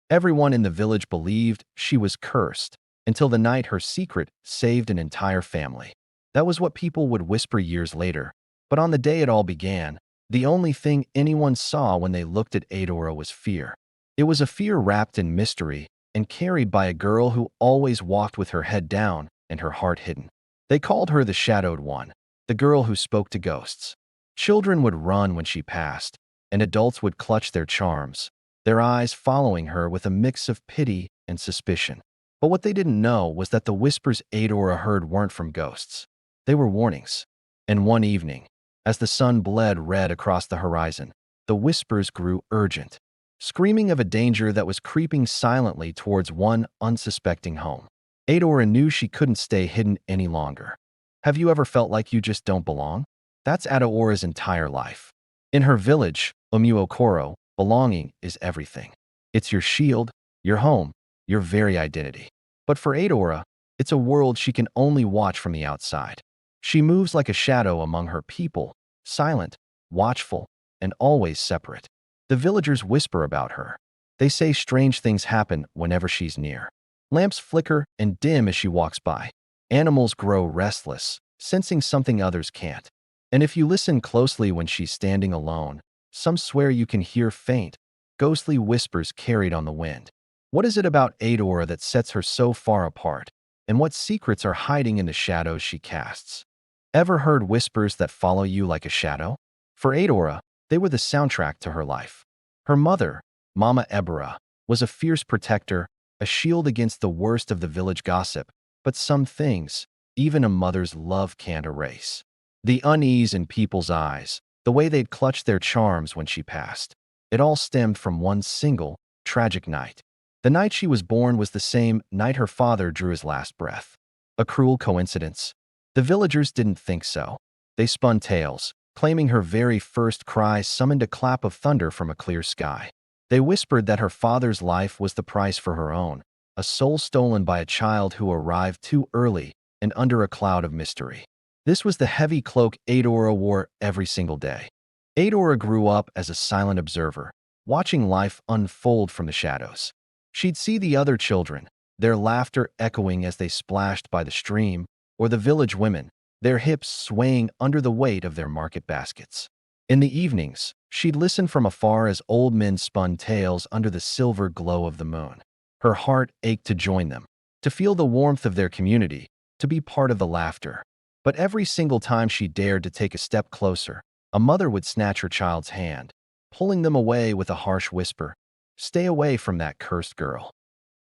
Everyone in the village believed she was cursed, until the night her secret saved an entire family. That was what people would whisper years later. But on the day it all began, the only thing anyone saw when they looked at Adaora was fear. It was a fear wrapped in mystery and carried by a girl who always walked with her head down and her heart hidden. They called her the Shadowed One, the girl who spoke to ghosts. Children would run when she passed, and adults would clutch their charms, their eyes following her with a mix of pity and suspicion. But what they didn't know was that the whispers Adaora heard weren't from ghosts. They were warnings. And one evening, as the sun bled red across the horizon, the whispers grew urgent, screaming of a danger that was creeping silently towards one unsuspecting home. Adaora knew she couldn't stay hidden any longer. Have you ever felt like you just don't belong? That's Adaora's entire life. In her village, Umuokoro, belonging is everything. It's your shield, your home, your very identity. But for Adaora, it's a world she can only watch from the outside. She moves like a shadow among her people, silent, watchful, and always separate. The villagers whisper about her. They say strange things happen whenever she's near. Lamps flicker and dim as she walks by. Animals grow restless, sensing something others can't. And if you listen closely when she's standing alone, some swear you can hear faint, ghostly whispers carried on the wind. What is it about Adaora that sets her so far apart? And what secrets are hiding in the shadows she casts? Ever heard whispers that follow you like a shadow? For Adaora, they were the soundtrack to her life. Her mother, Mama Ebera, was a fierce protector, a shield against the worst of the village gossip. But some things, even a mother's love can't erase. The unease in people's eyes, the way they'd clutched their charms when she passed. It all stemmed from one single, tragic night. The night she was born was the same night her father drew his last breath. A cruel coincidence? The villagers didn't think so. They spun tales, claiming her very first cry summoned a clap of thunder from a clear sky. They whispered that her father's life was the price for her own, a soul stolen by a child who arrived too early and under a cloud of mystery. This was the heavy cloak Adaora wore every single day. Adaora grew up as a silent observer, watching life unfold from the shadows. She'd see the other children, their laughter echoing as they splashed by the stream, or the village women, their hips swaying under the weight of their market baskets. In the evenings, she'd listen from afar as old men spun tales under the silver glow of the moon. Her heart ached to join them, to feel the warmth of their community, to be part of the laughter. But every single time she dared to take a step closer, a mother would snatch her child's hand, pulling them away with a harsh whisper, "Stay away from that cursed girl."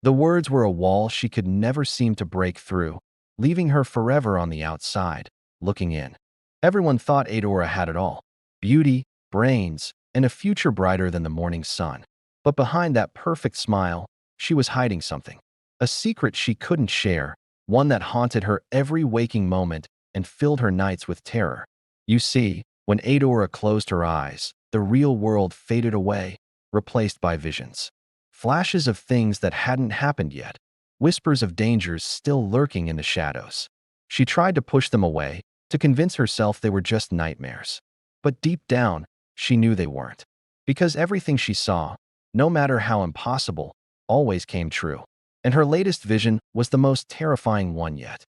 The words were a wall she could never seem to break through, leaving her forever on the outside, looking in. Everyone thought Adaora had it all: beauty, brains, and a future brighter than the morning sun. But behind that perfect smile, she was hiding something. A secret she couldn't share, one that haunted her every waking moment and filled her nights with terror. You see, when Adaora closed her eyes, the real world faded away, replaced by visions. Flashes of things that hadn't happened yet, whispers of dangers still lurking in the shadows. She tried to push them away, to convince herself they were just nightmares. But deep down, she knew they weren't. Because everything she saw, no matter how impossible, always came true. And her latest vision was the most terrifying one yet.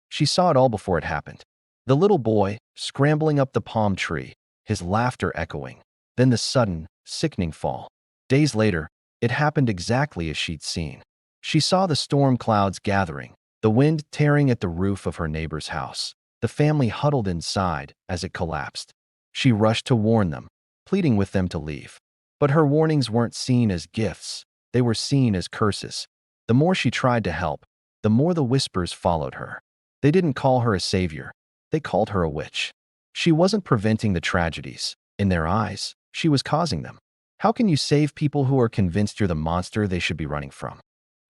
She saw it all before it happened. The little boy, scrambling up the palm tree, his laughter echoing. Then the sudden, sickening fall. Days later, it happened exactly as she'd seen. She saw the storm clouds gathering, the wind tearing at the roof of her neighbor's house. The family huddled inside as it collapsed. She rushed to warn them, pleading with them to leave. But her warnings weren't seen as gifts. They were seen as curses. The more she tried to help, the more the whispers followed her. They didn't call her a savior. They called her a witch. She wasn't preventing the tragedies. In their eyes, she was causing them. How can you save people who are convinced you're the monster they should be running from?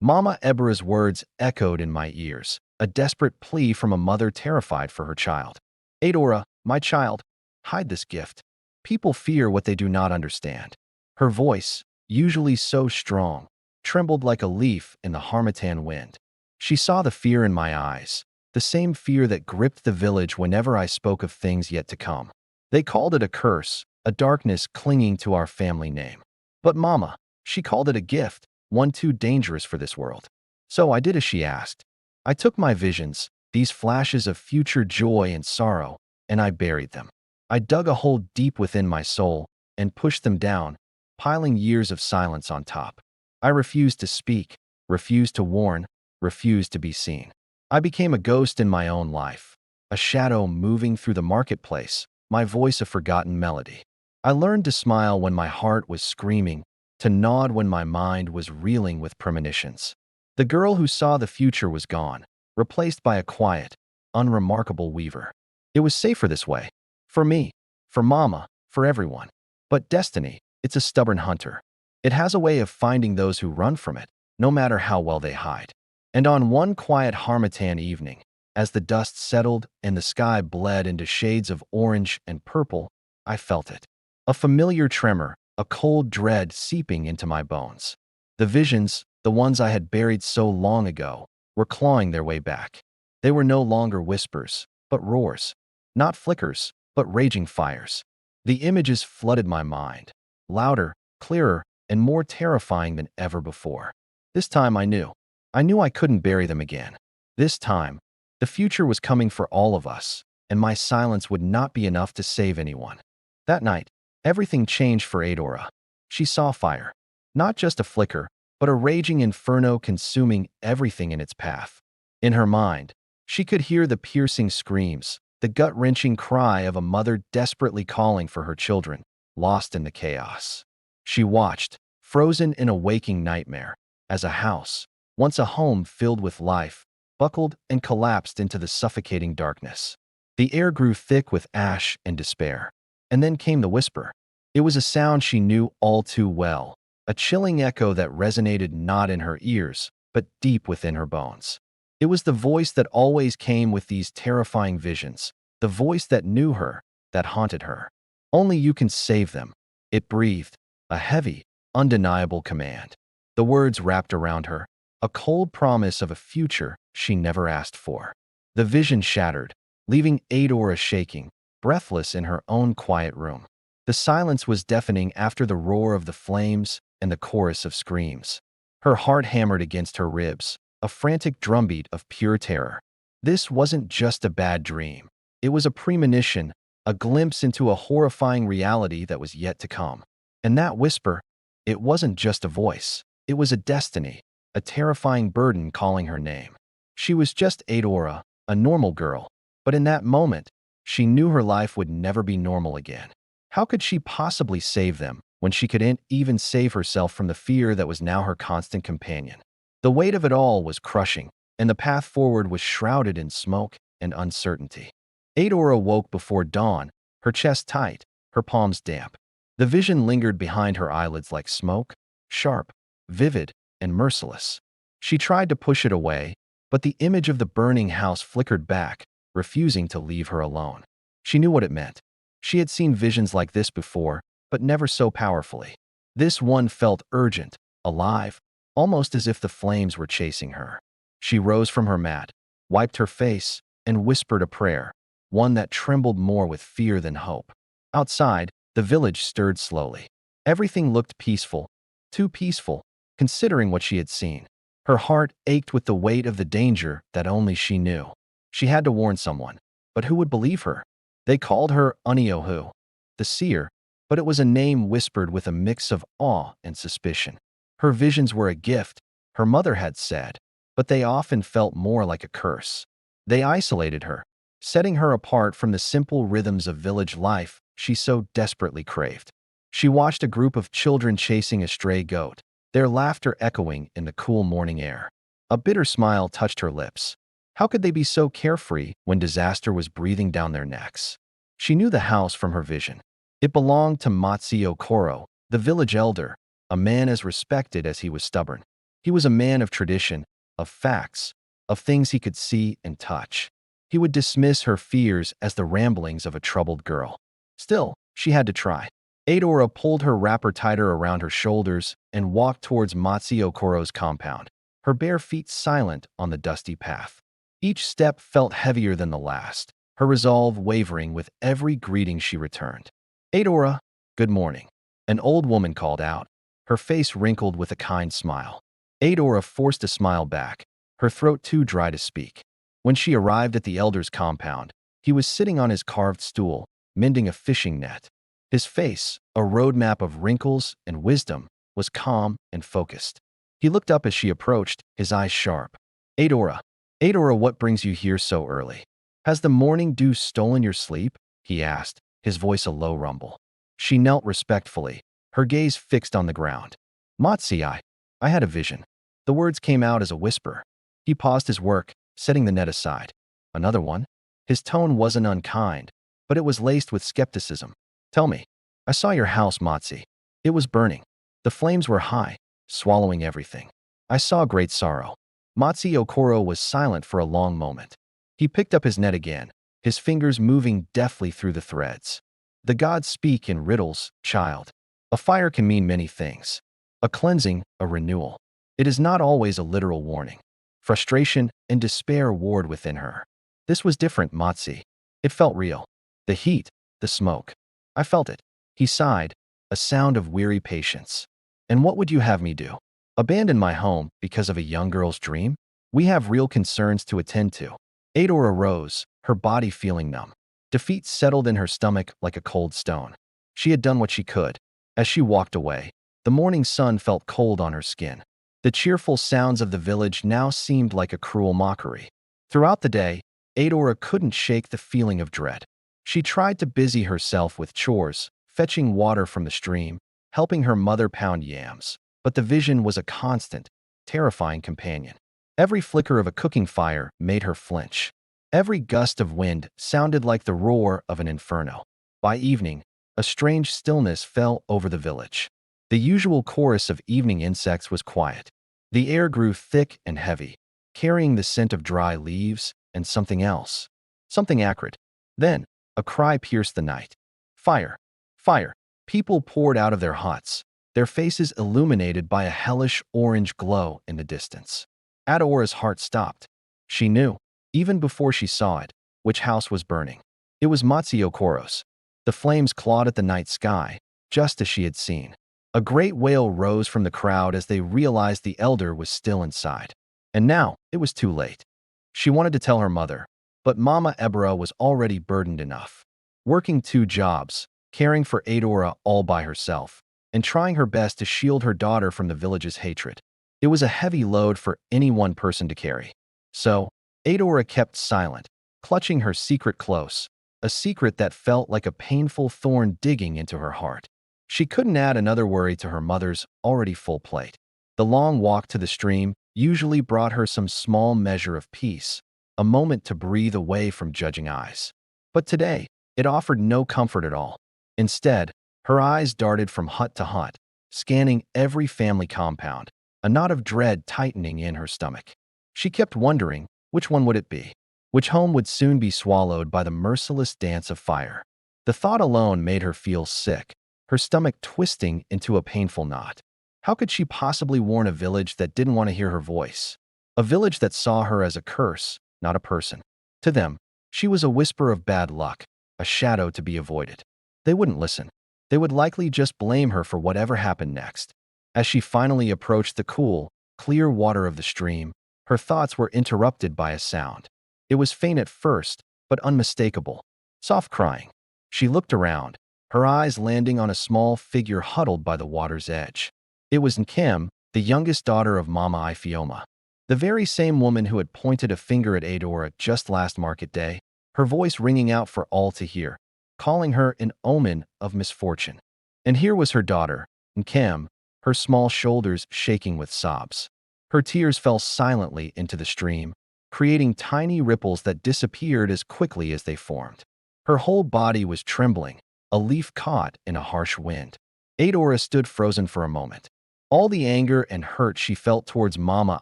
Mama Ebera's words echoed in my ears, a desperate plea from a mother terrified for her child. Adaora, my child, hide this gift. People fear what they do not understand. Her voice, usually so strong, trembled like a leaf in the harmattan wind. She saw the fear in my eyes, the same fear that gripped the village whenever I spoke of things yet to come. They called it a curse, a darkness clinging to our family name. But Mama, she called it a gift, one too dangerous for this world. So I did as she asked. I took my visions, these flashes of future joy and sorrow, and I buried them. I dug a hole deep within my soul and pushed them down, piling years of silence on top. I refused to speak, refused to warn, refused to be seen. I became a ghost in my own life, a shadow moving through the marketplace, my voice a forgotten melody. I learned to smile when my heart was screaming, to nod when my mind was reeling with premonitions. The girl who saw the future was gone, replaced by a quiet, unremarkable weaver. It was safer this way. For me, for Mama, for everyone. But destiny, it's a stubborn hunter. It has a way of finding those who run from it, no matter how well they hide. And on one quiet harmattan evening, as the dust settled and the sky bled into shades of orange and purple, I felt it. A familiar tremor, a cold dread seeping into my bones. The visions, the ones I had buried so long ago, were clawing their way back. They were no longer whispers, but roars. Not flickers, but raging fires. The images flooded my mind, louder, clearer, and more terrifying than ever before. This time I knew. I knew I couldn't bury them again. This time, the future was coming for all of us, and my silence would not be enough to save anyone. That night, everything changed for Adaora. She saw fire. Not just a flicker, but a raging inferno consuming everything in its path. In her mind, she could hear the piercing screams, the gut-wrenching cry of a mother desperately calling for her children, lost in the chaos. She watched, frozen in a waking nightmare, as a house, once a home filled with life, buckled and collapsed into the suffocating darkness. The air grew thick with ash and despair. And then came the whisper. It was a sound she knew all too well, a chilling echo that resonated not in her ears, but deep within her bones. It was the voice that always came with these terrifying visions, the voice that knew her, that haunted her. Only you can save them, it breathed, a heavy, undeniable command. The words wrapped around her, a cold promise of a future she never asked for. The vision shattered, leaving Adaora shaking, breathless in her own quiet room. The silence was deafening after the roar of the flames and the chorus of screams. Her heart hammered against her ribs, a frantic drumbeat of pure terror. This wasn't just a bad dream. It was a premonition, a glimpse into a horrifying reality that was yet to come. And that whisper, it wasn't just a voice. It was a destiny, a terrifying burden calling her name. She was just Adaora, a normal girl, but in that moment, she knew her life would never be normal again. How could she possibly save them when she couldn't even save herself from the fear that was now her constant companion? The weight of it all was crushing, and the path forward was shrouded in smoke and uncertainty. Adaora woke before dawn, her chest tight, her palms damp. The vision lingered behind her eyelids like smoke, sharp, vivid, and merciless. She tried to push it away, but the image of the burning house flickered back, refusing to leave her alone. She knew what it meant. She had seen visions like this before, but never so powerfully. This one felt urgent, alive, almost as if the flames were chasing her. She rose from her mat, wiped her face, and whispered a prayer, one that trembled more with fear than hope. Outside, the village stirred slowly. Everything looked peaceful, too peaceful, considering what she had seen. Her heart ached with the weight of the danger that only she knew. She had to warn someone, but who would believe her? They called her Uniohu, the seer, but it was a name whispered with a mix of awe and suspicion. Her visions were a gift, her mother had said, but they often felt more like a curse. They isolated her, setting her apart from the simple rhythms of village life she so desperately craved. She watched a group of children chasing a stray goat, their laughter echoing in the cool morning air. A bitter smile touched her lips. How could they be so carefree when disaster was breathing down their necks? She knew the house from her vision. It belonged to Matsio Koro, the village elder, a man as respected as he was stubborn. He was a man of tradition, of facts, of things he could see and touch. He would dismiss her fears as the ramblings of a troubled girl. Still, she had to try. Adaora pulled her wrapper tighter around her shoulders and walked towards Matsio Koro's compound, her bare feet silent on the dusty path. Each step felt heavier than the last, her resolve wavering with every greeting she returned. Adaora, good morning, an old woman called out, her face wrinkled with a kind smile. Adaora forced a smile back, her throat too dry to speak. When she arrived at the elder's compound, he was sitting on his carved stool, mending a fishing net. His face, a roadmap of wrinkles and wisdom, was calm and focused. He looked up as she approached, his eyes sharp. Adaora, Adaora, what brings you here so early? Has the morning dew stolen your sleep? He asked, his voice a low rumble. She knelt respectfully, her gaze fixed on the ground. Matsi, I had a vision. The words came out as a whisper. He paused his work, setting the net aside. Another one? His tone wasn't unkind, but it was laced with skepticism. Tell me. I saw your house, Matsi. It was burning. The flames were high, swallowing everything. I saw great sorrow. Matsi Okoro was silent for a long moment. He picked up his net again, his fingers moving deftly through the threads. The gods speak in riddles, child. A fire can mean many things. A cleansing, a renewal. It is not always a literal warning. Frustration and despair warred within her. This was different, Matsi. It felt real. The heat, the smoke. I felt it. He sighed, a sound of weary patience. And what would you have me do? Abandon my home because of a young girl's dream? We have real concerns to attend to. Adaora rose, her body feeling numb. Defeat settled in her stomach like a cold stone. She had done what she could. As she walked away, the morning sun felt cold on her skin. The cheerful sounds of the village now seemed like a cruel mockery. Throughout the day, Adaora couldn't shake the feeling of dread. She tried to busy herself with chores, fetching water from the stream, helping her mother pound yams. But the vision was a constant, terrifying companion. Every flicker of a cooking fire made her flinch. Every gust of wind sounded like the roar of an inferno. By evening, a strange stillness fell over the village. The usual chorus of evening insects was quiet. The air grew thick and heavy, carrying the scent of dry leaves and something else. Something acrid. Then, a cry pierced the night. Fire! Fire! People poured out of their huts, their faces illuminated by a hellish orange glow in the distance. Adaora's heart stopped. She knew, even before she saw it, which house was burning. It was Matsi Okoro's. The flames clawed at the night sky, just as she had seen. A great wail rose from the crowd as they realized the elder was still inside. And now, it was too late. She wanted to tell her mother, but Mama Ebra was already burdened enough. Working 2 jobs, caring for Adaora all by herself, and trying her best to shield her daughter from the village's hatred. It was a heavy load for any one person to carry. So, Adaora kept silent, clutching her secret close, a secret that felt like a painful thorn digging into her heart. She couldn't add another worry to her mother's already full plate. The long walk to the stream usually brought her some small measure of peace, a moment to breathe away from judging eyes. But today, it offered no comfort at all. Instead, her eyes darted from hut to hut, scanning every family compound, a knot of dread tightening in her stomach. She kept wondering, which one would it be? Which home would soon be swallowed by the merciless dance of fire? The thought alone made her feel sick, her stomach twisting into a painful knot. How could she possibly warn a village that didn't want to hear her voice? A village that saw her as a curse, not a person. To them, she was a whisper of bad luck, a shadow to be avoided. They wouldn't listen. They would likely just blame her for whatever happened next. As she finally approached the cool, clear water of the stream, her thoughts were interrupted by a sound. It was faint at first, but unmistakable. Soft crying. She looked around, her eyes landing on a small figure huddled by the water's edge. It was Nkem, the youngest daughter of Mama Ifioma. The very same woman who had pointed a finger at Adaora just last market day, her voice ringing out for all to hear, calling her an omen of misfortune. And here was her daughter, Nkem, her small shoulders shaking with sobs. Her tears fell silently into the stream, creating tiny ripples that disappeared as quickly as they formed. Her whole body was trembling, a leaf caught in a harsh wind. Adaora stood frozen for a moment. All the anger and hurt she felt towards Mama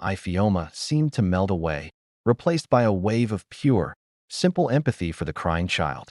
Ifioma seemed to melt away, replaced by a wave of pure, simple empathy for the crying child.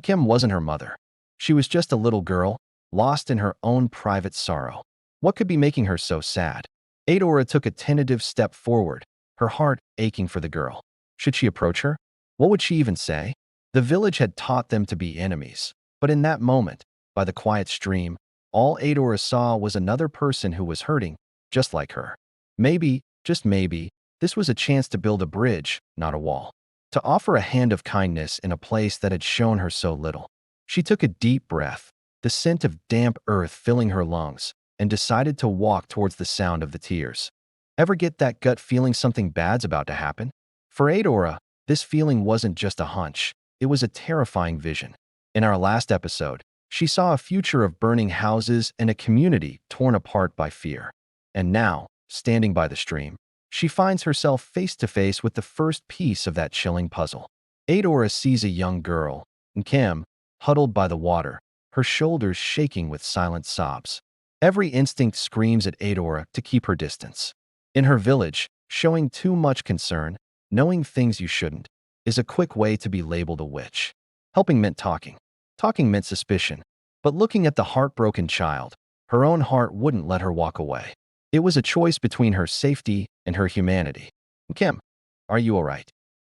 Kim wasn't her mother. She was just a little girl, lost in her own private sorrow. What could be making her so sad? Adaora took a tentative step forward, her heart aching for the girl. Should she approach her? What would she even say? The village had taught them to be enemies, but in that moment, by the quiet stream, all Adaora saw was another person who was hurting, just like her. Maybe, just maybe, this was a chance to build a bridge, not a wall. To offer a hand of kindness in a place that had shown her so little. She took a deep breath, the scent of damp earth filling her lungs, and decided to walk towards the sound of the tears. Ever get that gut feeling something bad's about to happen? For Adaora, this feeling wasn't just a hunch, it was a terrifying vision. In our last episode, she saw a future of burning houses and a community torn apart by fear. And now, standing by the stream, she finds herself face to face with the first piece of that chilling puzzle. Adaora sees a young girl, Nkem, huddled by the water, her shoulders shaking with silent sobs. Every instinct screams at Adaora to keep her distance. In her village, showing too much concern, knowing things you shouldn't, is a quick way to be labeled a witch. Helping meant talking. Talking meant suspicion. But looking at the heartbroken child, her own heart wouldn't let her walk away. It was a choice between her safety and her humanity. Kim, are you all right?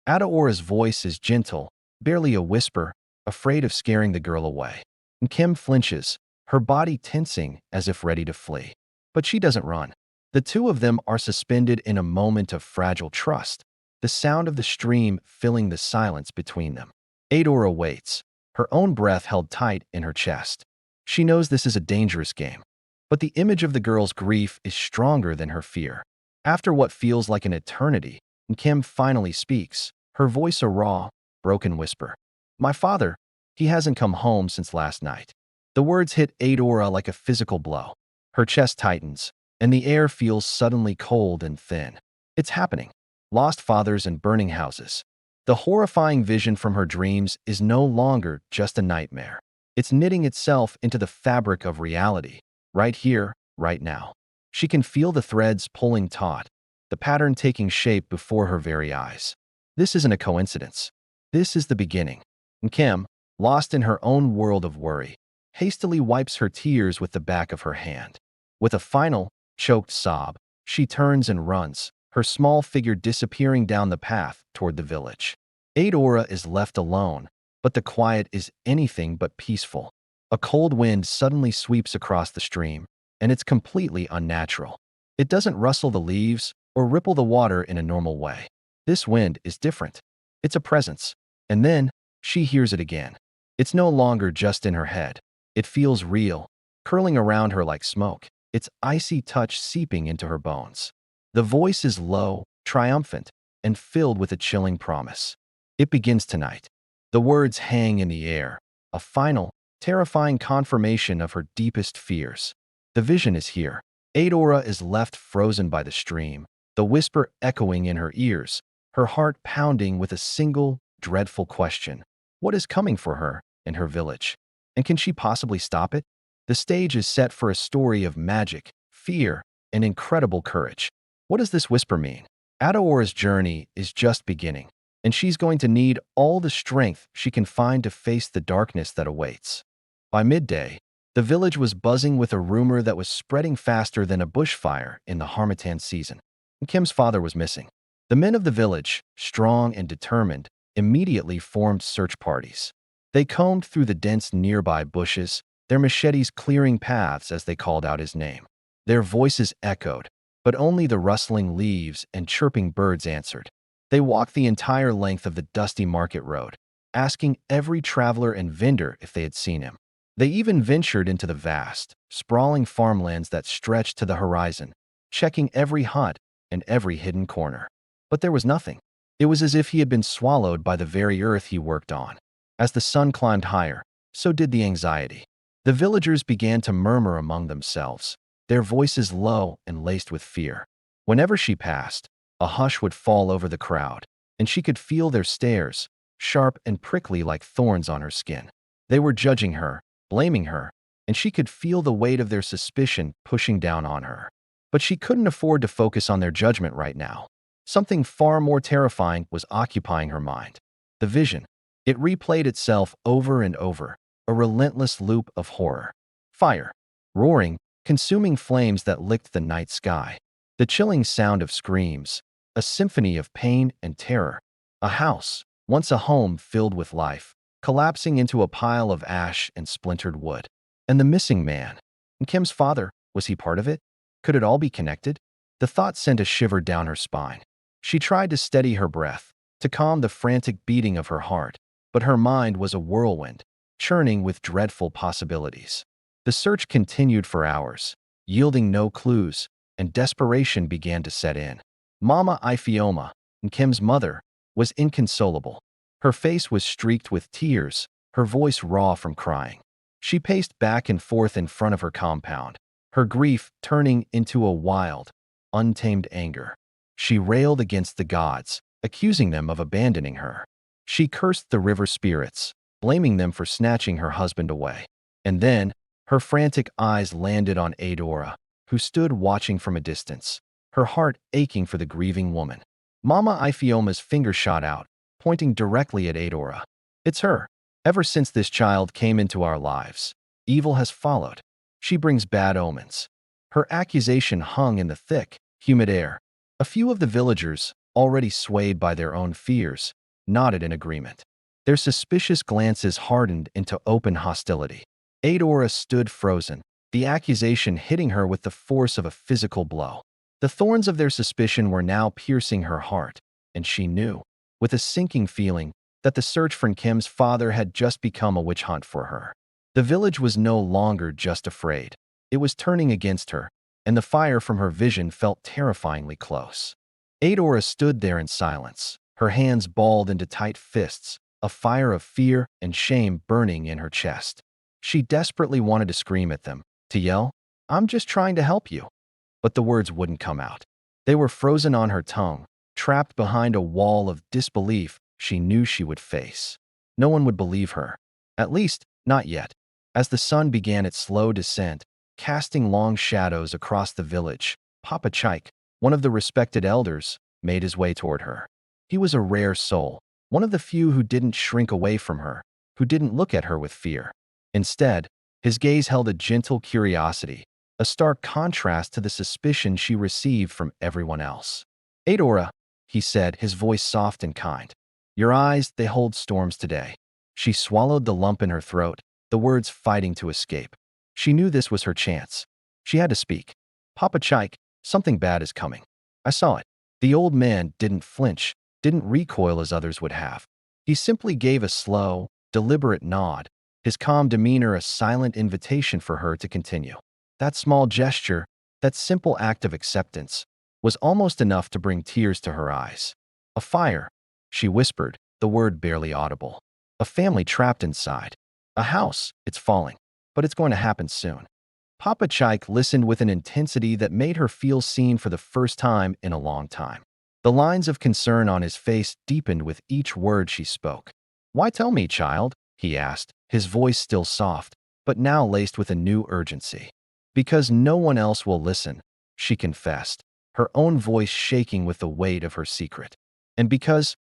Adaora's voice is gentle, barely a whisper, afraid of scaring the girl away. Kim flinches, her body tensing as if ready to flee. But she doesn't run. The two of them are suspended in a moment of fragile trust, the sound of the stream filling the silence between them. Adaora waits, her own breath held tight in her chest. She knows this is a dangerous game. But the image of the girl's grief is stronger than her fear. After what feels like an eternity, Kim finally speaks, her voice a raw, broken whisper. My father, he hasn't come home since last night. The words hit Adaora like a physical blow. Her chest tightens, and the air feels suddenly cold and thin. It's happening. Lost fathers and burning houses. The horrifying vision from her dreams is no longer just a nightmare. It's knitting itself into the fabric of reality, right here, right now. She can feel the threads pulling taut, the pattern taking shape before her very eyes. This isn't a coincidence. This is the beginning. And Kim, lost in her own world of worry, hastily wipes her tears with the back of her hand. With a final, choked sob, she turns and runs, her small figure disappearing down the path toward the village. Adaora is left alone, but the quiet is anything but peaceful. A cold wind suddenly sweeps across the stream, and it's completely unnatural. It doesn't rustle the leaves or ripple the water in a normal way. This wind is different. It's a presence. And then, she hears it again. It's no longer just in her head. It feels real, curling around her like smoke, its icy touch seeping into her bones. The voice is low, triumphant, and filled with a chilling promise. It begins tonight. The words hang in the air, a final, terrifying confirmation of her deepest fears. The vision is here. Adaora is left frozen by the stream, the whisper echoing in her ears, her heart pounding with a single, dreadful question. What is coming for her in her village? And can she possibly stop it? The stage is set for a story of magic, fear, and incredible courage. What does this whisper mean? Adaora's journey is just beginning, and she's going to need all the strength she can find to face the darkness that awaits. By midday, the village was buzzing with a rumor that was spreading faster than a bushfire in the Harmattan season. Kim's father was missing. The men of the village, strong and determined, immediately formed search parties. They combed through the dense nearby bushes, their machetes clearing paths as they called out his name. Their voices echoed, but only the rustling leaves and chirping birds answered. They walked the entire length of the dusty market road, asking every traveler and vendor if they had seen him. They even ventured into the vast, sprawling farmlands that stretched to the horizon, checking every hut and every hidden corner. But there was nothing. It was as if he had been swallowed by the very earth he worked on. As the sun climbed higher, so did the anxiety. The villagers began to murmur among themselves, their voices low and laced with fear. Whenever she passed, a hush would fall over the crowd, and she could feel their stares, sharp and prickly like thorns on her skin. They were judging her, blaming her, and she could feel the weight of their suspicion pushing down on her. But she couldn't afford to focus on their judgment right now. Something far more terrifying was occupying her mind. The vision. It replayed itself over and over, a relentless loop of horror. Fire. Roaring, consuming flames that licked the night sky. The chilling sound of screams. A symphony of pain and terror. A house, once a home filled with life, collapsing into a pile of ash and splintered wood. And the missing man. And Kim's father, was he part of it? Could it all be connected? The thought sent a shiver down her spine. She tried to steady her breath, to calm the frantic beating of her heart, but her mind was a whirlwind, churning with dreadful possibilities. The search continued for hours, yielding no clues, and desperation began to set in. Mama Ifioma, Nkem's mother, was inconsolable. Her face was streaked with tears, her voice raw from crying. She paced back and forth in front of her compound, her grief turning into a wild, untamed anger. She railed against the gods, accusing them of abandoning her. She cursed the river spirits, blaming them for snatching her husband away. And then, her frantic eyes landed on Adaora, who stood watching from a distance, her heart aching for the grieving woman. Mama Ifioma's finger shot out, pointing directly at Adaora. It's her. Ever since this child came into our lives, evil has followed. She brings bad omens. Her accusation hung in the thick, humid air. A few of the villagers, already swayed by their own fears, nodded in agreement. Their suspicious glances hardened into open hostility. Adaora stood frozen, the accusation hitting her with the force of a physical blow. The thorns of their suspicion were now piercing her heart, and she knew, with a sinking feeling, that the search for Nkem's father had just become a witch hunt for her. The village was no longer just afraid. It was turning against her, and the fire from her vision felt terrifyingly close. Adaora stood there in silence, her hands balled into tight fists, a fire of fear and shame burning in her chest. She desperately wanted to scream at them, to yell, "I'm just trying to help you." But the words wouldn't come out. They were frozen on her tongue, trapped behind a wall of disbelief she knew she would face. No one would believe her. At least, not yet. As the sun began its slow descent, casting long shadows across the village, Papa Chike, one of the respected elders, made his way toward her. He was a rare soul, one of the few who didn't shrink away from her, who didn't look at her with fear. Instead, his gaze held a gentle curiosity, a stark contrast to the suspicion she received from everyone else. "Adaora," he said, his voice soft and kind. "Your eyes, they hold storms today." She swallowed the lump in her throat, the words fighting to escape. She knew this was her chance. She had to speak. "Papa Chike, something bad is coming. I saw it." The old man didn't flinch, didn't recoil as others would have. He simply gave a slow, deliberate nod, his calm demeanor a silent invitation for her to continue. That small gesture, that simple act of acceptance, was almost enough to bring tears to her eyes. "A fire," she whispered, the word barely audible. "A family trapped inside. A house, it's falling. But it's going to happen soon." Papa Chike listened with an intensity that made her feel seen for the first time in a long time. The lines of concern on his face deepened with each word she spoke. "Why tell me, child?" he asked, his voice still soft, but now laced with a new urgency. "Because no one else will listen," she confessed, her own voice shaking with the weight of her secret. "And because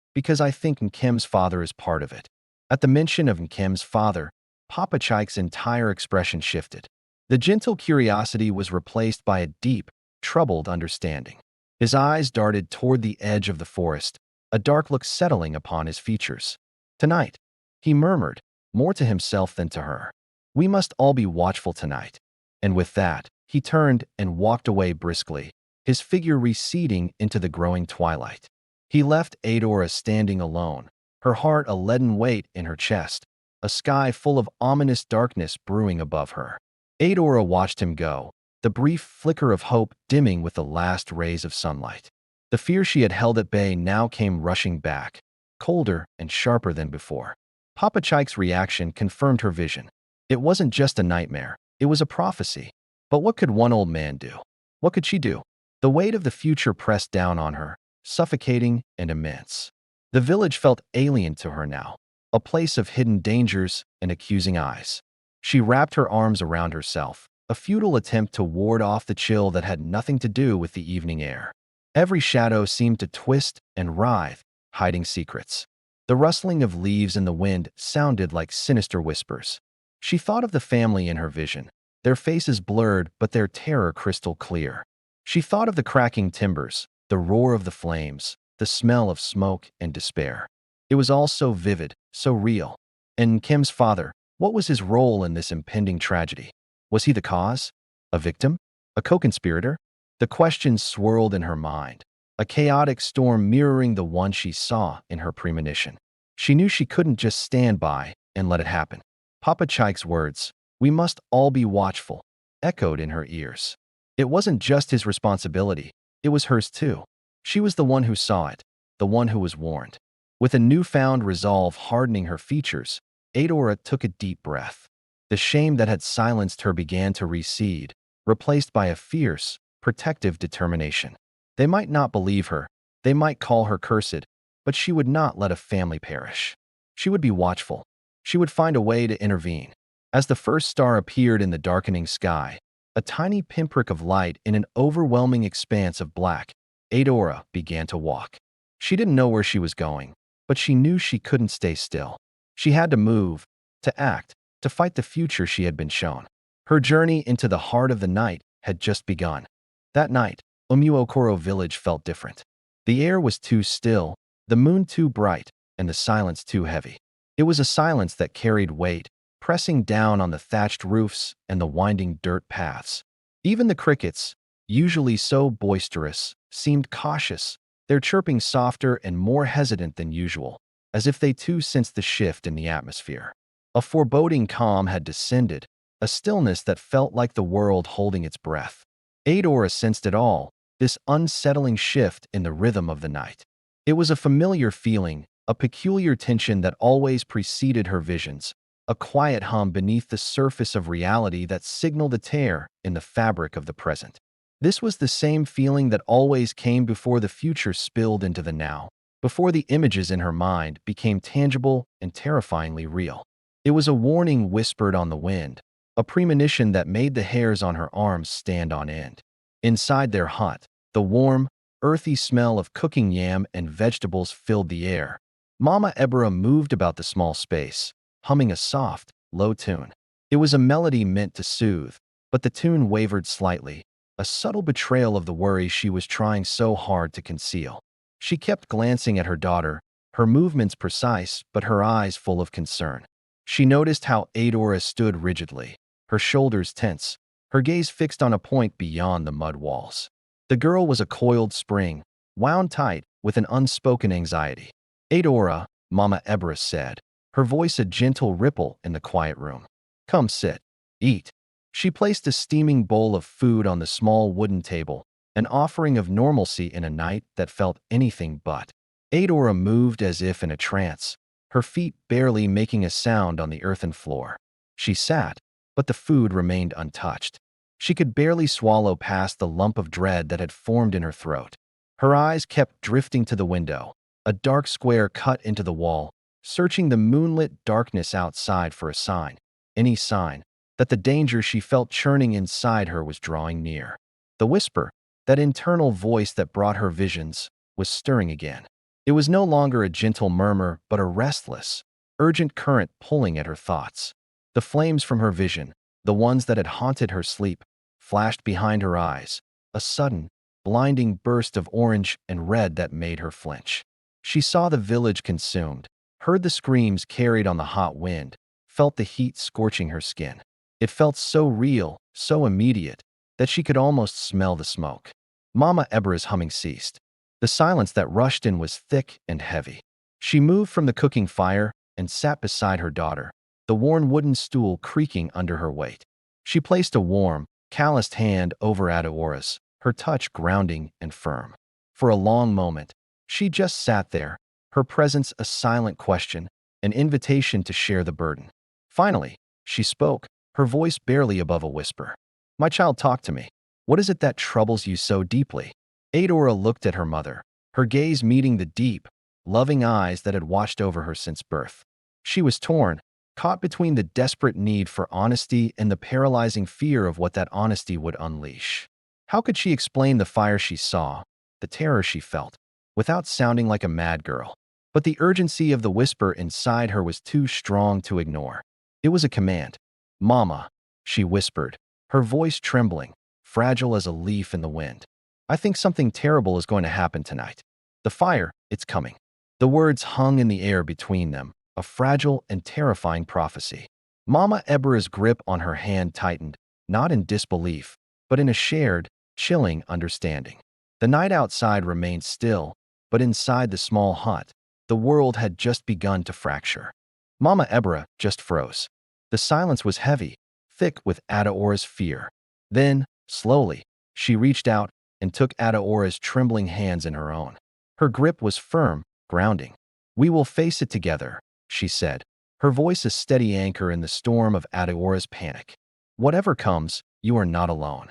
I think Nkem's father is part of it." At the mention of Nkem's father, Papa Chike's entire expression shifted. The gentle curiosity was replaced by a deep, troubled understanding. His eyes darted toward the edge of the forest, a dark look settling upon his features. "Tonight," he murmured, more to himself than to her. "We must all be watchful tonight." And with that, he turned and walked away briskly, his figure receding into the growing twilight. He left Adaora standing alone, her heart a leaden weight in her chest, a sky full of ominous darkness brewing above her. Adaora watched him go, the brief flicker of hope dimming with the last rays of sunlight. The fear she had held at bay now came rushing back, colder and sharper than before. Papa Chike's reaction confirmed her vision. It wasn't just a nightmare, it was a prophecy. But what could one old man do? What could she do? The weight of the future pressed down on her, suffocating and immense. The village felt alien to her now, a place of hidden dangers and accusing eyes. She wrapped her arms around herself, a futile attempt to ward off the chill that had nothing to do with the evening air. Every shadow seemed to twist and writhe, hiding secrets. The rustling of leaves in the wind sounded like sinister whispers. She thought of the family in her vision, their faces blurred but their terror crystal clear. She thought of the cracking timbers, the roar of the flames, the smell of smoke and despair. It was all so vivid, so real. And Kim's father, what was his role in this impending tragedy? Was he the cause? A victim? A co-conspirator? The questions swirled in her mind, a chaotic storm mirroring the one she saw in her premonition. She knew she couldn't just stand by and let it happen. Papa Chike's words, "We must all be watchful," echoed in her ears. It wasn't just his responsibility, it was hers too. She was the one who saw it, the one who was warned. With a newfound resolve hardening her features, Adaora took a deep breath. The shame that had silenced her began to recede, replaced by a fierce, protective determination. They might not believe her, they might call her cursed, but she would not let a family perish. She would be watchful. She would find a way to intervene. As the first star appeared in the darkening sky, a tiny pinprick of light in an overwhelming expanse of black, Adaora began to walk. She didn't know where she was going, but she knew she couldn't stay still. She had to move, to act, to fight the future she had been shown. Her journey into the heart of the night had just begun. That night, Umuokoro village felt different. The air was too still, the moon too bright, and the silence too heavy. It was a silence that carried weight, pressing down on the thatched roofs and the winding dirt paths. Even the crickets, usually so boisterous, seemed cautious, their chirping softer and more hesitant than usual, as if they too sensed the shift in the atmosphere. A foreboding calm had descended, a stillness that felt like the world holding its breath. Adaora sensed it all, this unsettling shift in the rhythm of the night. It was a familiar feeling, a peculiar tension that always preceded her visions, a quiet hum beneath the surface of reality that signaled a tear in the fabric of the present. This was the same feeling that always came before the future spilled into the now, before the images in her mind became tangible and terrifyingly real. It was a warning whispered on the wind, a premonition that made the hairs on her arms stand on end. Inside their hut, the warm, earthy smell of cooking yam and vegetables filled the air. Mama Ebra moved about the small space, humming a soft, low tune. It was a melody meant to soothe, but the tune wavered slightly, a subtle betrayal of the worry she was trying so hard to conceal. She kept glancing at her daughter, her movements precise but her eyes full of concern. She noticed how Adaora stood rigidly, her shoulders tense, her gaze fixed on a point beyond the mud walls. The girl was a coiled spring, wound tight with an unspoken anxiety. "Adaora," Mama Ebra said, her voice a gentle ripple in the quiet room. "Come sit. Eat." She placed a steaming bowl of food on the small wooden table, an offering of normalcy in a night that felt anything but. Adaora moved as if in a trance, her feet barely making a sound on the earthen floor. She sat, but the food remained untouched. She could barely swallow past the lump of dread that had formed in her throat. Her eyes kept drifting to the window, a dark square cut into the wall, searching the moonlit darkness outside for a sign, any sign, that the danger she felt churning inside her was drawing near. The whisper, that internal voice that brought her visions, was stirring again. It was no longer a gentle murmur, but a restless, urgent current pulling at her thoughts. The flames from her vision, the ones that had haunted her sleep, flashed behind her eyes, a sudden, blinding burst of orange and red that made her flinch. She saw the village consumed, heard the screams carried on the hot wind, felt the heat scorching her skin. It felt so real, so immediate, that she could almost smell the smoke. Mama Ebra's humming ceased. The silence that rushed in was thick and heavy. She moved from the cooking fire and sat beside her daughter, the worn wooden stool creaking under her weight. She placed a warm, calloused hand over Adaora's, her touch grounding and firm. For a long moment, she just sat there, her presence a silent question, an invitation to share the burden. Finally, she spoke, her voice barely above a whisper. "My child, talk to me. What is it that troubles you so deeply?" Adaora looked at her mother, her gaze meeting the deep, loving eyes that had watched over her since birth. She was torn, caught between the desperate need for honesty and the paralyzing fear of what that honesty would unleash. How could she explain the fire she saw, the terror she felt, without sounding like a mad girl? But the urgency of the whisper inside her was too strong to ignore. It was a command. "Mama," she whispered, her voice trembling, fragile as a leaf in the wind. "I think something terrible is going to happen tonight. The fire, it's coming." The words hung in the air between them, a fragile and terrifying prophecy. Mama Ebra's grip on her hand tightened, not in disbelief, but in a shared, chilling understanding. The night outside remained still, but inside the small hut, the world had just begun to fracture. Mama Ebra just froze. The silence was heavy, thick with Adaora's fear. Then, slowly, she reached out and took Adaora's trembling hands in her own. Her grip was firm, grounding. "We will face it together," she said, her voice a steady anchor in the storm of Adaora's panic. "Whatever comes, you are not alone."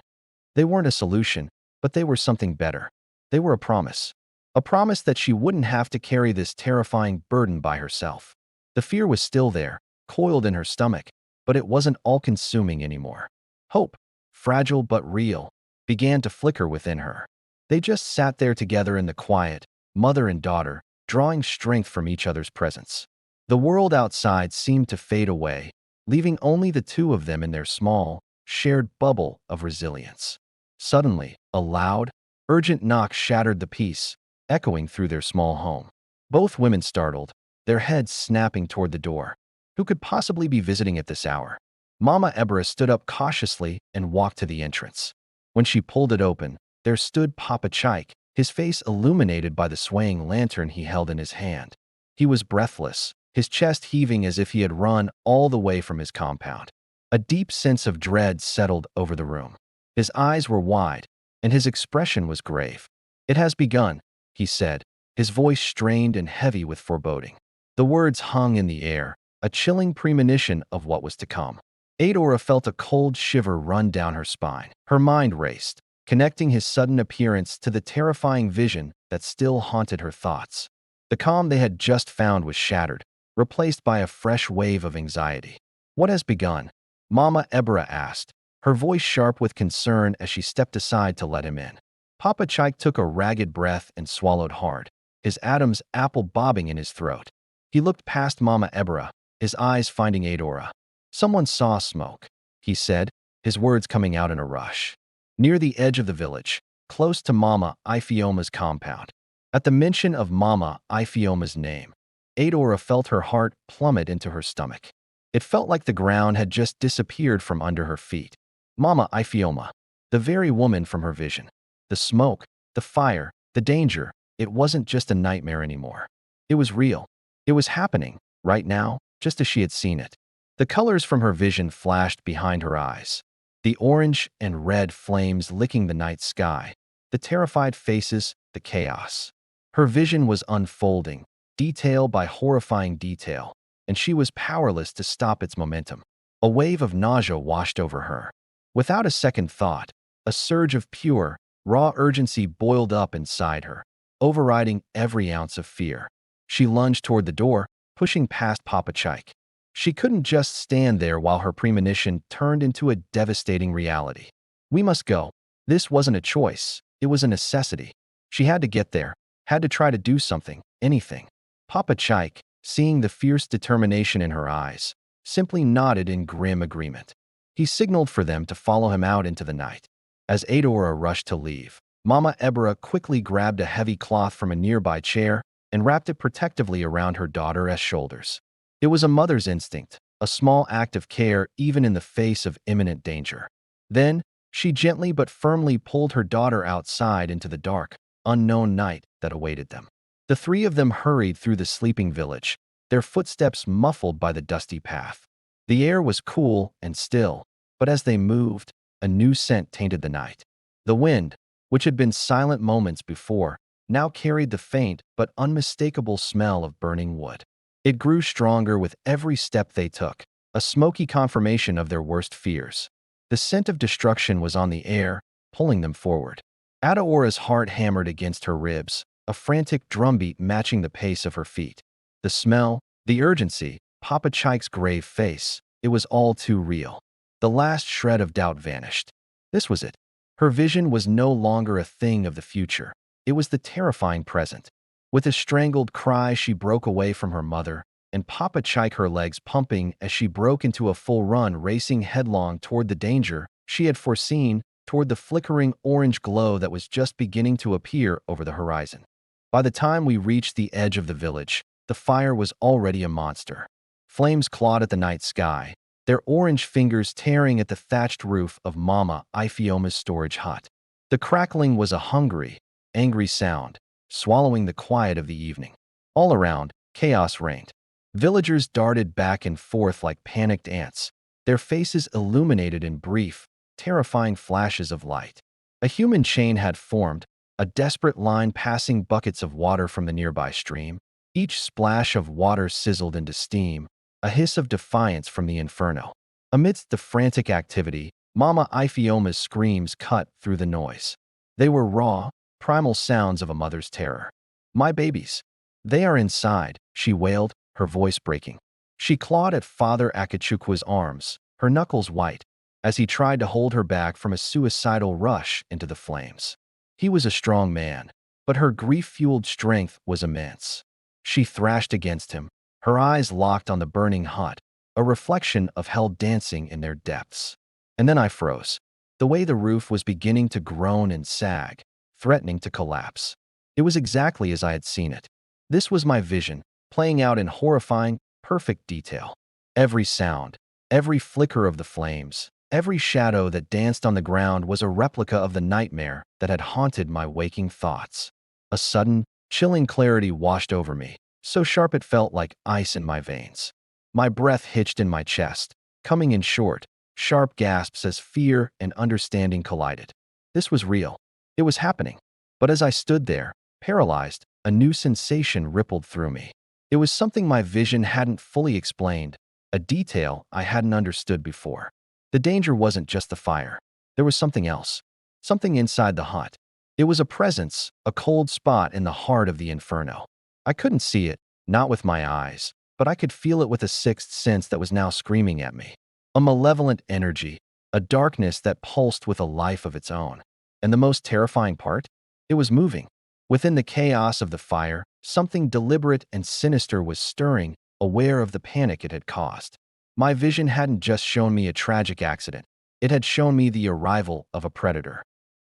They weren't a solution, but they were something better. They were a promise. A promise that she wouldn't have to carry this terrifying burden by herself. The fear was still there, coiled in her stomach, but it wasn't all-consuming anymore. Hope, fragile but real, began to flicker within her. They just sat there together in the quiet, mother and daughter, drawing strength from each other's presence. The world outside seemed to fade away, leaving only the two of them in their small, shared bubble of resilience. Suddenly, a loud, urgent knock shattered the peace, echoing through their small home. Both women startled, their heads snapping toward the door. Who could possibly be visiting at this hour? Mama Ebra stood up cautiously and walked to the entrance. When she pulled it open, there stood Papa Chike, his face illuminated by the swaying lantern he held in his hand. He was breathless, his chest heaving as if he had run all the way from his compound. A deep sense of dread settled over the room. His eyes were wide, and his expression was grave. "It has begun," he said, his voice strained and heavy with foreboding. The words hung in the air, a chilling premonition of what was to come. Adaora felt a cold shiver run down her spine. Her mind raced, connecting his sudden appearance to the terrifying vision that still haunted her thoughts. The calm they had just found was shattered, replaced by a fresh wave of anxiety. "What has begun?" Mama Ebra asked, her voice sharp with concern as she stepped aside to let him in. Papa Chike took a ragged breath and swallowed hard, his Adam's apple bobbing in his throat. He looked past Mama Ebra, his eyes finding Adaora. "Someone saw smoke," he said, his words coming out in a rush. "Near the edge of the village, close to Mama Ifeoma's compound." At the mention of Mama Ifeoma's name, Adaora felt her heart plummet into her stomach. It felt like the ground had just disappeared from under her feet. Mama Ifeoma, the very woman from her vision. The smoke, the fire, the danger, it wasn't just a nightmare anymore. It was real. It was happening, right now, just as she had seen it. The colors from her vision flashed behind her eyes. The orange and red flames licking the night sky, the terrified faces, the chaos. Her vision was unfolding, detail by horrifying detail, and she was powerless to stop its momentum. A wave of nausea washed over her. Without a second thought, a surge of pure, raw urgency boiled up inside her, overriding every ounce of fear. She lunged toward the door, pushing past Papa Chike. She couldn't just stand there while her premonition turned into a devastating reality. "We must go." This wasn't a choice, it was a necessity. She had to get there, had to try to do something, anything. Papa Chike, seeing the fierce determination in her eyes, simply nodded in grim agreement. He signaled for them to follow him out into the night. As Adaora rushed to leave, Mama Ebra quickly grabbed a heavy cloth from a nearby chair and wrapped it protectively around her daughter's shoulders. It was a mother's instinct, a small act of care even in the face of imminent danger. Then, she gently but firmly pulled her daughter outside into the dark, unknown night that awaited them. The three of them hurried through the sleeping village, their footsteps muffled by the dusty path. The air was cool and still, but as they moved, a new scent tainted the night. The wind, which had been silent moments before, now carried the faint but unmistakable smell of burning wood. It grew stronger with every step they took, a smoky confirmation of their worst fears. The scent of destruction was on the air, pulling them forward. Adaora's heart hammered against her ribs, a frantic drumbeat matching the pace of her feet. The smell, the urgency, Papa Chike's grave face, it was all too real. The last shred of doubt vanished. This was it. Her vision was no longer a thing of the future. It was the terrifying present. With a strangled cry, she broke away from her mother, and Papa Chike, her legs pumping as she broke into a full run, racing headlong toward the danger she had foreseen, toward the flickering orange glow that was just beginning to appear over the horizon. By the time we reached the edge of the village, the fire was already a monster. Flames clawed at the night sky, their orange fingers tearing at the thatched roof of Mama Ifeoma's storage hut. The crackling was a hungry, angry sound, swallowing the quiet of the evening. All around, chaos reigned. Villagers darted back and forth like panicked ants, their faces illuminated in brief, terrifying flashes of light. A human chain had formed, a desperate line passing buckets of water from the nearby stream. Each splash of water sizzled into steam, a hiss of defiance from the inferno. Amidst the frantic activity, Mama Ifeoma's screams cut through the noise. They were raw, primal sounds of a mother's terror. "My babies! They are inside," she wailed, her voice breaking. She clawed at Father Akachukwa's arms, her knuckles white, as he tried to hold her back from a suicidal rush into the flames. He was a strong man, but her grief-fueled strength was immense. She thrashed against him, her eyes locked on the burning hut, a reflection of hell dancing in their depths. And then I froze. The way the roof was beginning to groan and sag, threatening to collapse. It was exactly as I had seen it. This was my vision, playing out in horrifying, perfect detail. Every sound, every flicker of the flames, every shadow that danced on the ground was a replica of the nightmare that had haunted my waking thoughts. A sudden, chilling clarity washed over me, so sharp it felt like ice in my veins. My breath hitched in my chest, coming in short, sharp gasps as fear and understanding collided. This was real. It was happening. But as I stood there, paralyzed, a new sensation rippled through me. It was something my vision hadn't fully explained, a detail I hadn't understood before. The danger wasn't just the fire. There was something else. Something inside the hut. It was a presence, a cold spot in the heart of the inferno. I couldn't see it, not with my eyes, but I could feel it with a sixth sense that was now screaming at me. A malevolent energy, a darkness that pulsed with a life of its own. And the most terrifying part? It was moving. Within the chaos of the fire, something deliberate and sinister was stirring, aware of the panic it had caused. My vision hadn't just shown me a tragic accident. It had shown me the arrival of a predator.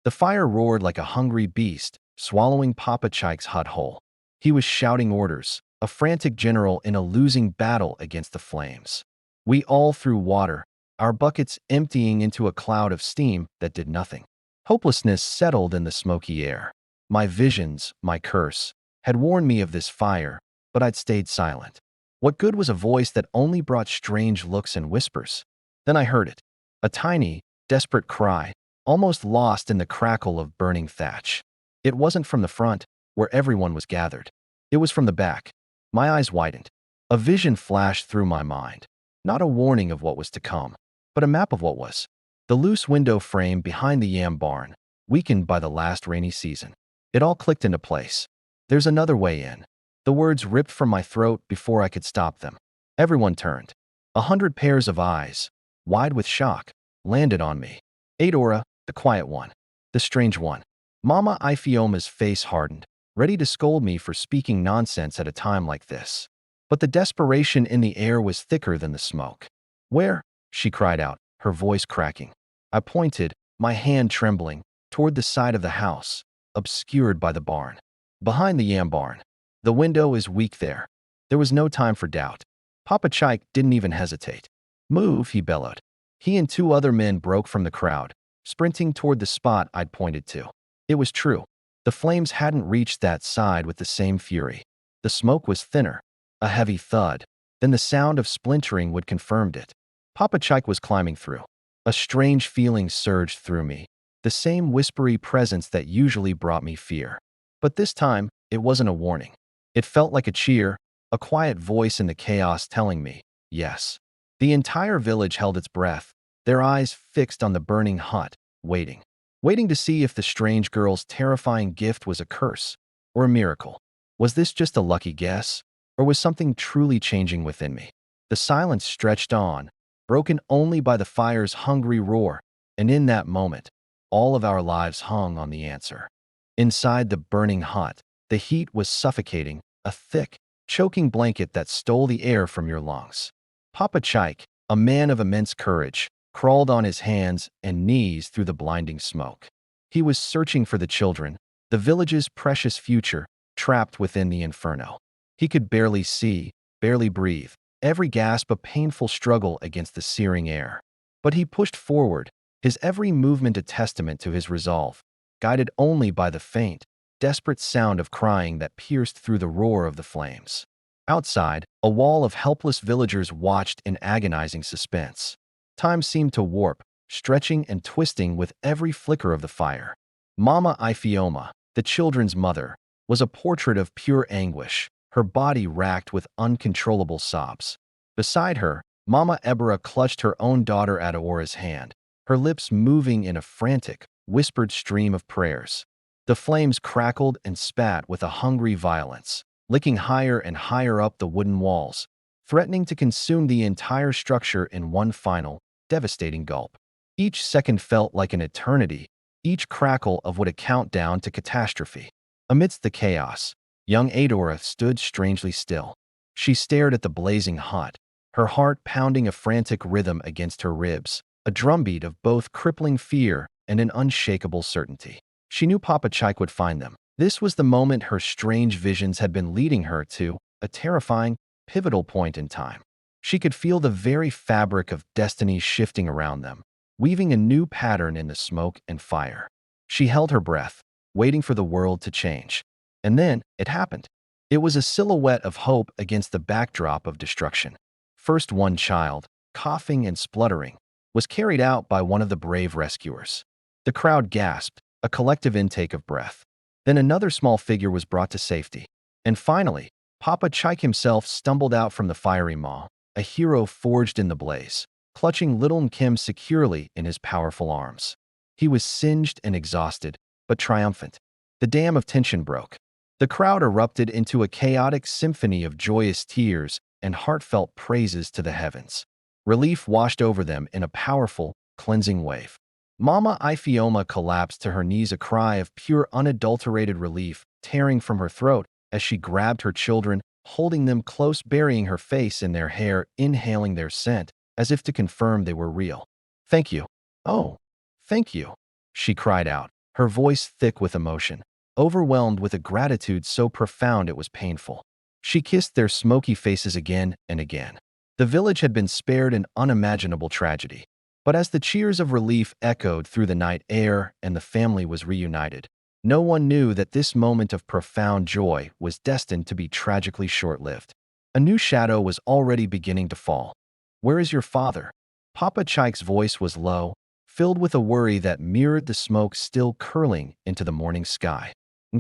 The fire roared like a hungry beast, swallowing Papa Chike's hut whole. He was shouting orders, a frantic general in a losing battle against the flames. We all threw water, our buckets emptying into a cloud of steam that did nothing. Hopelessness settled in the smoky air. My visions, my curse, had warned me of this fire, but I'd stayed silent. What good was a voice that only brought strange looks and whispers? Then I heard it. A tiny, desperate cry, almost lost in the crackle of burning thatch. It wasn't from the front, where everyone was gathered. It was from the back. My eyes widened. A vision flashed through my mind. Not a warning of what was to come, but a map of what was. The loose window frame behind the yam barn, weakened by the last rainy season. It all clicked into place. "There's another way in." The words ripped from my throat before I could stop them. Everyone turned. 100 pairs of eyes, wide with shock, landed on me. Adaora, the quiet one. The strange one. Mama Ifeoma's face hardened, ready to scold me for speaking nonsense at a time like this. But the desperation in the air was thicker than the smoke. "Where?" she cried out, her voice cracking. I pointed, my hand trembling, toward the side of the house, obscured by the barn. "Behind the yam barn. The window is weak there." There was no time for doubt. Papa Chike didn't even hesitate. "Move," he bellowed. He and 2 other men broke from the crowd, sprinting toward the spot I'd pointed to. It was true. The flames hadn't reached that side with the same fury. The smoke was thinner. A heavy thud. Then the sound of splintering would confirmed it. Papa Chike was climbing through. A strange feeling surged through me. The same whispery presence that usually brought me fear. But this time, it wasn't a warning. It felt like a cheer, a quiet voice in the chaos telling me, yes. The entire village held its breath, their eyes fixed on the burning hut, waiting. Waiting to see if the strange girl's terrifying gift was a curse or a miracle. Was this just a lucky guess, or was something truly changing within me? The silence stretched on, broken only by the fire's hungry roar, and in that moment, all of our lives hung on the answer. Inside the burning hut, the heat was suffocating, a thick, choking blanket that stole the air from your lungs. Papa Chike, a man of immense courage, crawled on his hands and knees through the blinding smoke. He was searching for the children, the village's precious future, trapped within the inferno. He could barely see, barely breathe, every gasp a painful struggle against the searing air. But he pushed forward, his every movement a testament to his resolve. guided only by the faint, desperate sound of crying that pierced through the roar of the flames. Outside, a wall of helpless villagers watched in agonizing suspense. Time seemed to warp, stretching and twisting with every flicker of the fire. Mama Ifioma, the children's mother, was a portrait of pure anguish, her body racked with uncontrollable sobs. Beside her, Mama Ebera clutched her own daughter Adaora's hand, her lips moving in a frantic, whispered stream of prayers. The flames crackled and spat with a hungry violence, licking higher and higher up the wooden walls, threatening to consume the entire structure in one final, devastating gulp. Each second felt like an eternity, each crackle of what a countdown to catastrophe. Amidst the chaos, young Adaora stood strangely still. She stared at the blazing hut, her heart pounding a frantic rhythm against her ribs, a drumbeat of both crippling fear and an unshakable certainty. She knew Papa Chike would find them. This was the moment her strange visions had been leading her to, a terrifying, pivotal point in time. She could feel the very fabric of destiny shifting around them, weaving a new pattern in the smoke and fire. She held her breath, waiting for the world to change. And then, it happened. It was a silhouette of hope against the backdrop of destruction. First one child, coughing and spluttering, was carried out by one of the brave rescuers. The crowd gasped, a collective intake of breath. Then another small figure was brought to safety. And finally, Papa Chike himself stumbled out from the fiery maw, a hero forged in the blaze, clutching little Kim securely in his powerful arms. He was singed and exhausted, but triumphant. The dam of tension broke. The crowd erupted into a chaotic symphony of joyous tears and heartfelt praises to the heavens. Relief washed over them in a powerful, cleansing wave. Mama Ifioma collapsed to her knees, a cry of pure, unadulterated relief tearing from her throat as she grabbed her children, holding them close, burying her face in their hair, inhaling their scent, as if to confirm they were real. "Thank you. Oh, thank you," she cried out, her voice thick with emotion, overwhelmed with a gratitude so profound it was painful. She kissed their smoky faces again and again. The village had been spared an unimaginable tragedy. But as the cheers of relief echoed through the night air and the family was reunited, no one knew that this moment of profound joy was destined to be tragically short-lived. A new shadow was already beginning to fall. "Where is your father?" Papa Chike's voice was low, filled with a worry that mirrored the smoke still curling into the morning sky.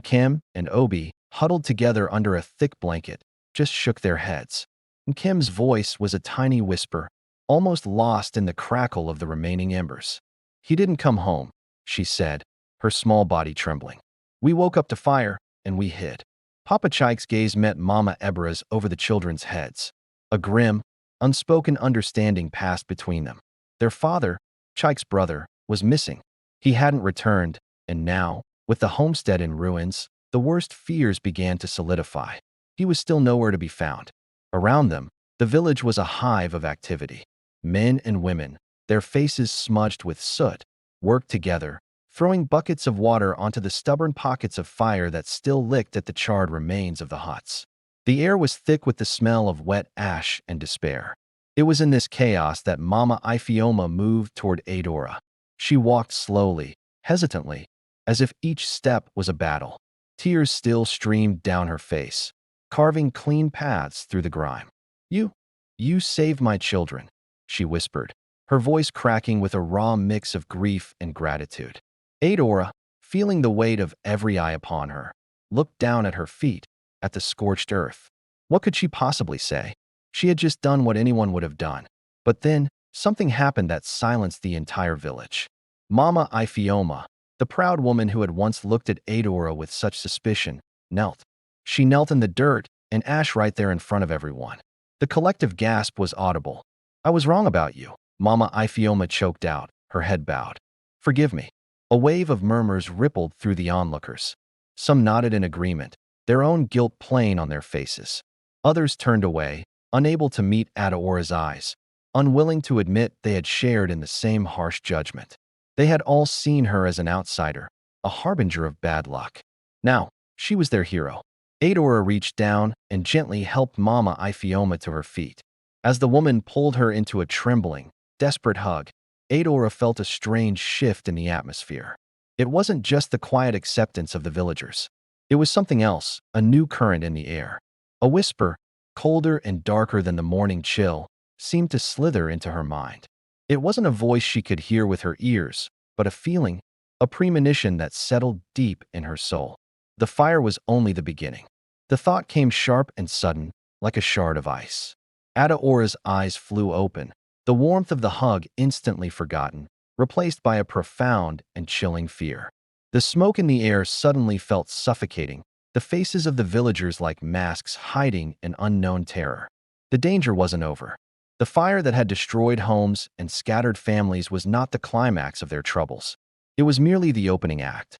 Kim and Obi, huddled together under a thick blanket, just shook their heads. Kim's voice was a tiny whisper, almost lost in the crackle of the remaining embers. "He didn't come home," she said, her small body trembling. "We woke up to fire, and we hid." Papa Chike's gaze met Mama Ebera's over the children's heads. A grim, unspoken understanding passed between them. Their father, Chike's brother, was missing. He hadn't returned, and now, with the homestead in ruins, the worst fears began to solidify. He was still nowhere to be found. Around them, the village was a hive of activity. Men and women, their faces smudged with soot, worked together, throwing buckets of water onto the stubborn pockets of fire that still licked at the charred remains of the huts. The air was thick with the smell of wet ash and despair. It was in this chaos that Mama Ifioma moved toward Adaora. She walked slowly, hesitantly, as if each step was a battle. Tears still streamed down her face, carving clean paths through the grime. You saved my children," she whispered, her voice cracking with a raw mix of grief and gratitude. Adaora, feeling the weight of every eye upon her, looked down at her feet, at the scorched earth. What could she possibly say? She had just done what anyone would have done. But then, something happened that silenced the entire village. Mama Ifioma, the proud woman who had once looked at Adaora with such suspicion, knelt. She knelt in the dirt and ash right there in front of everyone. The collective gasp was audible. "I was wrong about you," Mama Ifioma choked out, her head bowed. "Forgive me." A wave of murmurs rippled through the onlookers. Some nodded in agreement, their own guilt plain on their faces. Others turned away, unable to meet Adaora's eyes, unwilling to admit they had shared in the same harsh judgment. They had all seen her as an outsider, a harbinger of bad luck. Now, she was their hero. Adaora reached down and gently helped Mama Ifioma to her feet. As the woman pulled her into a trembling, desperate hug, Adaora felt a strange shift in the atmosphere. It wasn't just the quiet acceptance of the villagers. It was something else, a new current in the air. A whisper, colder and darker than the morning chill, seemed to slither into her mind. It wasn't a voice she could hear with her ears, but a feeling, a premonition that settled deep in her soul. The fire was only the beginning. The thought came sharp and sudden, like a shard of ice. Adaora's eyes flew open, the warmth of the hug instantly forgotten, replaced by a profound and chilling fear. The smoke in the air suddenly felt suffocating, the faces of the villagers like masks hiding an unknown terror. The danger wasn't over. The fire that had destroyed homes and scattered families was not the climax of their troubles. It was merely the opening act.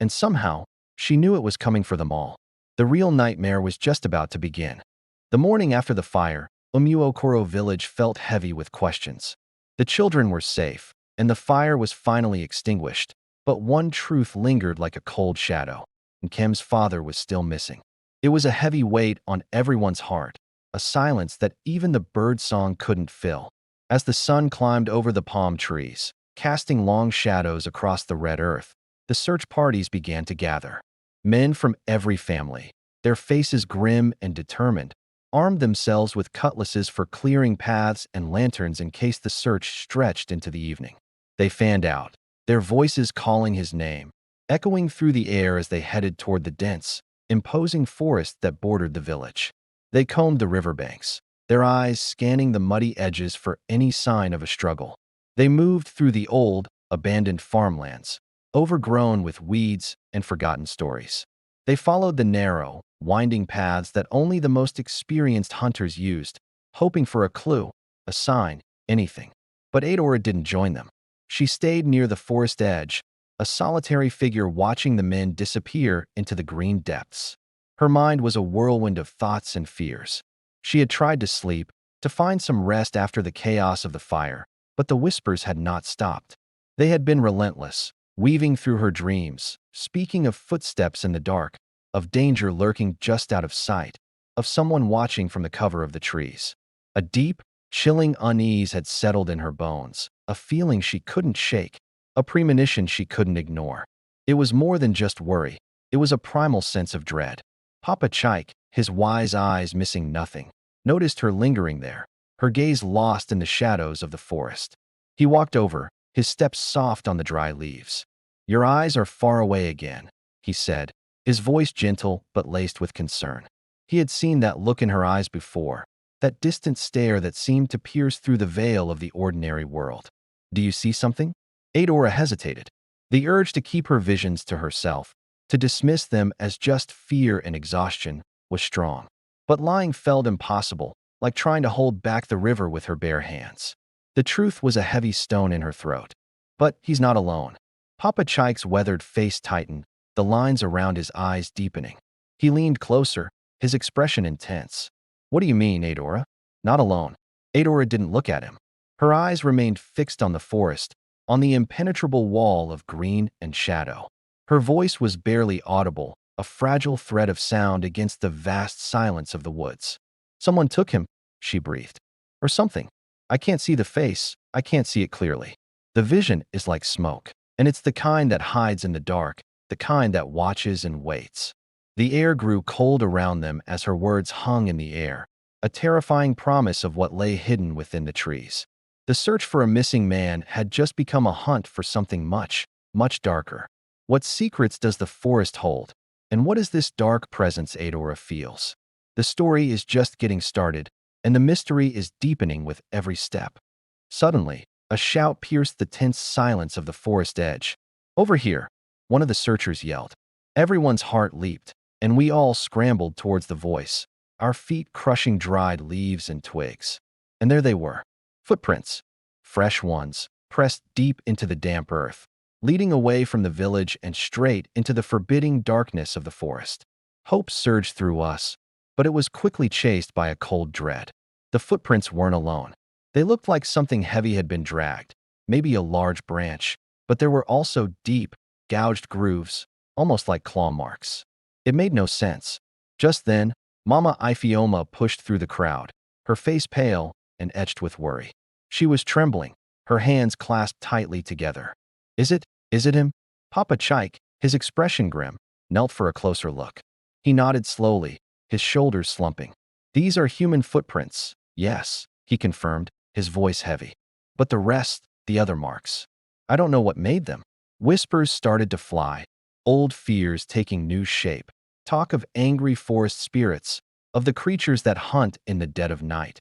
And somehow, she knew it was coming for them all. The real nightmare was just about to begin. The morning after the fire, Umuokoro village felt heavy with questions. The children were safe, and the fire was finally extinguished, but one truth lingered like a cold shadow. Nkem's father was still missing. It was a heavy weight on everyone's heart, a silence that even the bird song couldn't fill. As the sun climbed over the palm trees, casting long shadows across the red earth, the search parties began to gather. Men from every family, their faces grim and determined, armed themselves with cutlasses for clearing paths and lanterns in case the search stretched into the evening. They fanned out, their voices calling his name, echoing through the air as they headed toward the dense, imposing forest that bordered the village. They combed the riverbanks, their eyes scanning the muddy edges for any sign of a struggle. They moved through the old, abandoned farmlands, overgrown with weeds and forgotten stories. They followed the narrow, winding paths that only the most experienced hunters used, hoping for a clue, a sign, anything. But Adaora didn't join them. She stayed near the forest edge, a solitary figure watching the men disappear into the green depths. Her mind was a whirlwind of thoughts and fears. She had tried to sleep, to find some rest after the chaos of the fire, but the whispers had not stopped. They had been relentless, weaving through her dreams, speaking of footsteps in the dark, of danger lurking just out of sight, of someone watching from the cover of the trees. A deep, chilling unease had settled in her bones, a feeling she couldn't shake, a premonition she couldn't ignore. It was more than just worry. It was a primal sense of dread. Papa Chike, his wise eyes missing nothing, noticed her lingering there, her gaze lost in the shadows of the forest. He walked over, his steps soft on the dry leaves. "Your eyes are far away again," he said, his voice gentle but laced with concern. He had seen that look in her eyes before, that distant stare that seemed to pierce through the veil of the ordinary world. "Do you see something?" Adaora hesitated. The urge to keep her visions to herself, to dismiss them as just fear and exhaustion, was strong. But lying felt impossible, like trying to hold back the river with her bare hands. The truth was a heavy stone in her throat. But he's not alone. Papa Chike's weathered face tightened, the lines around his eyes deepening. He leaned closer, his expression intense. "What do you mean, Adaora?" "Not alone." Adaora didn't look at him. Her eyes remained fixed on the forest, on the impenetrable wall of green and shadow. Her voice was barely audible, a fragile thread of sound against the vast silence of the woods. "Someone took him," she breathed. "Or something. I can't see the face, I can't see it clearly. The vision is like smoke, and it's the kind that hides in the dark, the kind that watches and waits." The air grew cold around them as her words hung in the air, a terrifying promise of what lay hidden within the trees. The search for a missing man had just become a hunt for something much, much darker. What secrets does the forest hold? And what is this dark presence Adaora feels? The story is just getting started, and the mystery is deepening with every step. Suddenly, a shout pierced the tense silence of the forest edge. "Over here!" one of the searchers yelled. Everyone's heart leaped, and we all scrambled towards the voice, our feet crushing dried leaves and twigs. And there they were. Footprints, fresh ones, pressed deep into the damp earth, leading away from the village and straight into the forbidding darkness of the forest. Hope surged through us, but it was quickly chased by a cold dread. The footprints weren't alone. They looked like something heavy had been dragged, maybe a large branch, but there were also deep, gouged grooves, almost like claw marks. It made no sense. Just then, Mama Ifioma pushed through the crowd, her face pale and etched with worry. She was trembling, her hands clasped tightly together. Is it him?" Papa Chike, his expression grim, knelt for a closer look. He nodded slowly, his shoulders slumping. These are human footprints, yes, he confirmed, his voice heavy. But the rest, the other marks. I don't know what made them. Whispers started to fly, old fears taking new shape. Talk of angry forest spirits, of the creatures that hunt in the dead of night.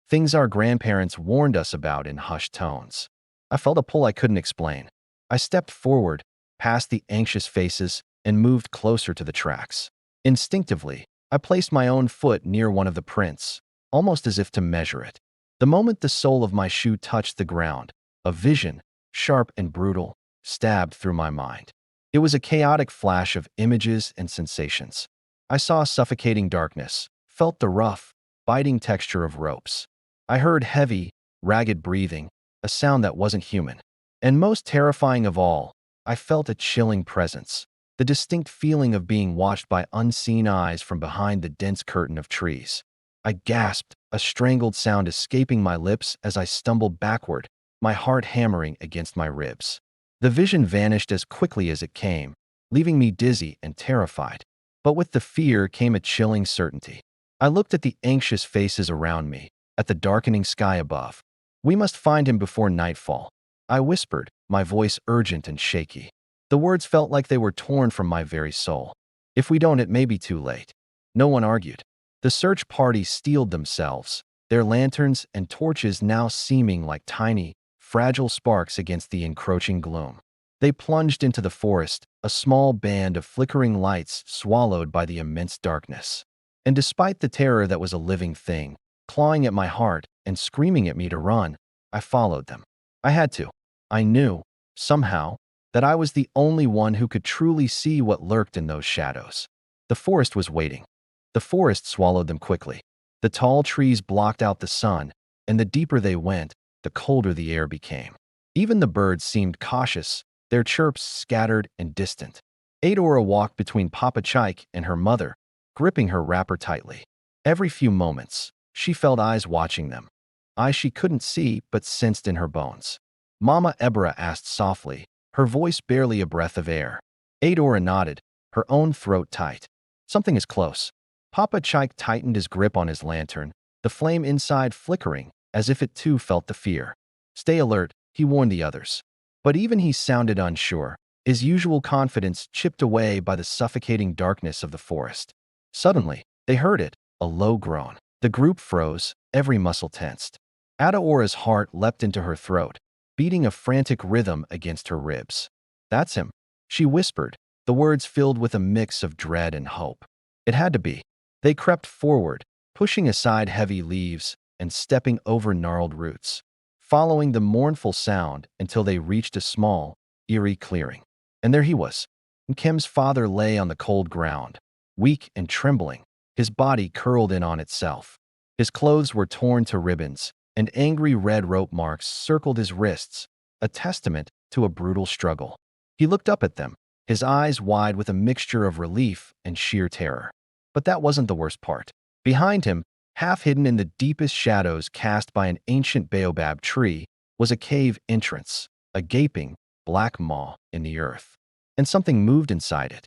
Things our grandparents warned us about in hushed tones. I felt a pull I couldn't explain. I stepped forward, past the anxious faces, and moved closer to the tracks. Instinctively, I placed my own foot near one of the prints, almost as if to measure it. The moment the sole of my shoe touched the ground, a vision, sharp and brutal, stabbed through my mind. It was a chaotic flash of images and sensations. I saw suffocating darkness, felt the rough, biting texture of ropes. I heard heavy, ragged breathing, a sound that wasn't human. And most terrifying of all, I felt a chilling presence, the distinct feeling of being watched by unseen eyes from behind the dense curtain of trees. I gasped, a strangled sound escaping my lips as I stumbled backward, my heart hammering against my ribs. The vision vanished as quickly as it came, leaving me dizzy and terrified. But with the fear came a chilling certainty. I looked at the anxious faces around me, at the darkening sky above. We must find him before nightfall, I whispered, my voice urgent and shaky. The words felt like they were torn from my very soul. If we don't, it may be too late. No one argued. The search party steeled themselves, their lanterns and torches now seeming like tiny, fragile sparks against the encroaching gloom. They plunged into the forest, a small band of flickering lights swallowed by the immense darkness. And despite the terror that was a living thing, clawing at my heart and screaming at me to run, I followed them. I had to. I knew, somehow, that I was the only one who could truly see what lurked in those shadows. The forest was waiting. The forest swallowed them quickly. The tall trees blocked out the sun, and the deeper they went, the colder the air became. Even the birds seemed cautious, their chirps scattered and distant. Adaora walked between Papa Chike and her mother, gripping her wrapper tightly. Every few moments, she felt eyes watching them, eyes she couldn't see but sensed in her bones. Mama Ebra asked softly, her voice barely a breath of air. Adaora nodded, her own throat tight. Something is close. Papa Chike tightened his grip on his lantern, the flame inside flickering, as if it too felt the fear. Stay alert, he warned the others. But even he sounded unsure, his usual confidence chipped away by the suffocating darkness of the forest. Suddenly, they heard it, a low groan. The group froze, every muscle tensed. Adaora's heart leapt into her throat, beating a frantic rhythm against her ribs. That's him, she whispered, the words filled with a mix of dread and hope. It had to be. They crept forward, pushing aside heavy leaves and stepping over gnarled roots, following the mournful sound until they reached a small, eerie clearing. And there he was. Nkem's father lay on the cold ground, weak and trembling, his body curled in on itself. His clothes were torn to ribbons, and angry red rope marks circled his wrists, a testament to a brutal struggle. He looked up at them, his eyes wide with a mixture of relief and sheer terror. But that wasn't the worst part. Behind him, half hidden in the deepest shadows cast by an ancient baobab tree, was a cave entrance, a gaping, black maw in the earth. And something moved inside it.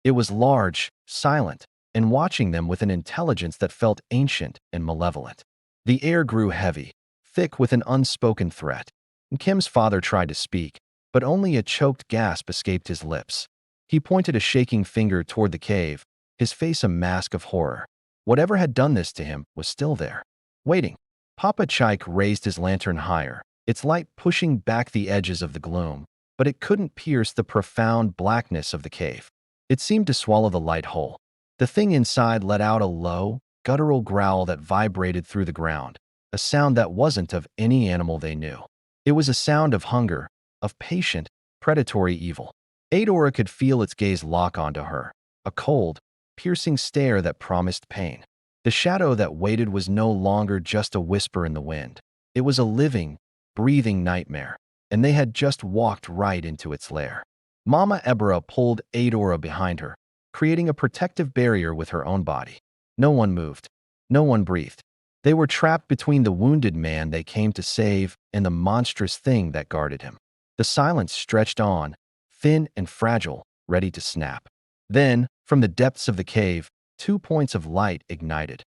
It was large, silent, and watching them with an intelligence that felt ancient and malevolent. The air grew heavy, thick with an unspoken threat. Kim's father tried to speak, but only a choked gasp escaped his lips. He pointed a shaking finger toward the cave, his face a mask of horror. Whatever had done this to him was still there, waiting. Papa Chike raised his lantern higher, its light pushing back the edges of the gloom, but it couldn't pierce the profound blackness of the cave. It seemed to swallow the light whole. The thing inside let out a low, guttural growl that vibrated through the ground, a sound that wasn't of any animal they knew. It was a sound of hunger, of patient, predatory evil. Adaora could feel its gaze lock onto her, a cold, piercing stare that promised pain. The shadow that waited was no longer just a whisper in the wind. It was a living, breathing nightmare, and they had just walked right into its lair. Mama Ebra pulled Adaora behind her, creating a protective barrier with her own body. No one moved. No one breathed. They were trapped between the wounded man they came to save and the monstrous thing that guarded him. The silence stretched on, thin and fragile, ready to snap. Then, from the depths of the cave, 2 points of light ignited.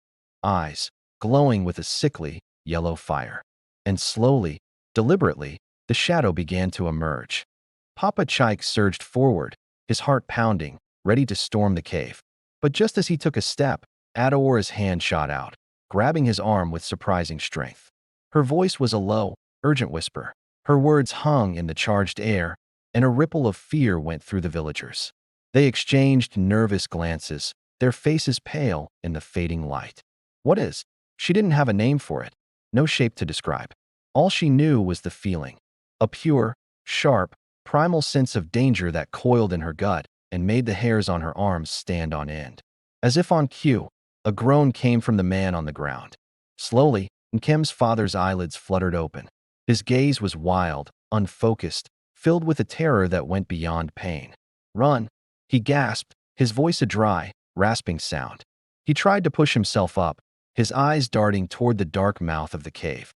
Eyes, glowing with a sickly, yellow fire. And slowly, deliberately, the shadow began to emerge. Papa Chike surged forward, his heart pounding, ready to storm the cave. But just as he took a step, Adaora's hand shot out, grabbing his arm with surprising strength. Her voice was a low, urgent whisper. Her words hung in the charged air, and a ripple of fear went through the villagers. They exchanged nervous glances, their faces pale in the fading light. What is? She didn't have a name for it, no shape to describe. All she knew was the feeling, a pure, sharp, primal sense of danger that coiled in her gut and made the hairs on her arms stand on end. As if on cue, a groan came from the man on the ground. Slowly, Nkem's father's eyelids fluttered open. His gaze was wild, unfocused, filled with a terror that went beyond pain. "Run!" he gasped, his voice a dry, rasping sound. He tried to push himself up, his eyes darting toward the dark mouth of the cave.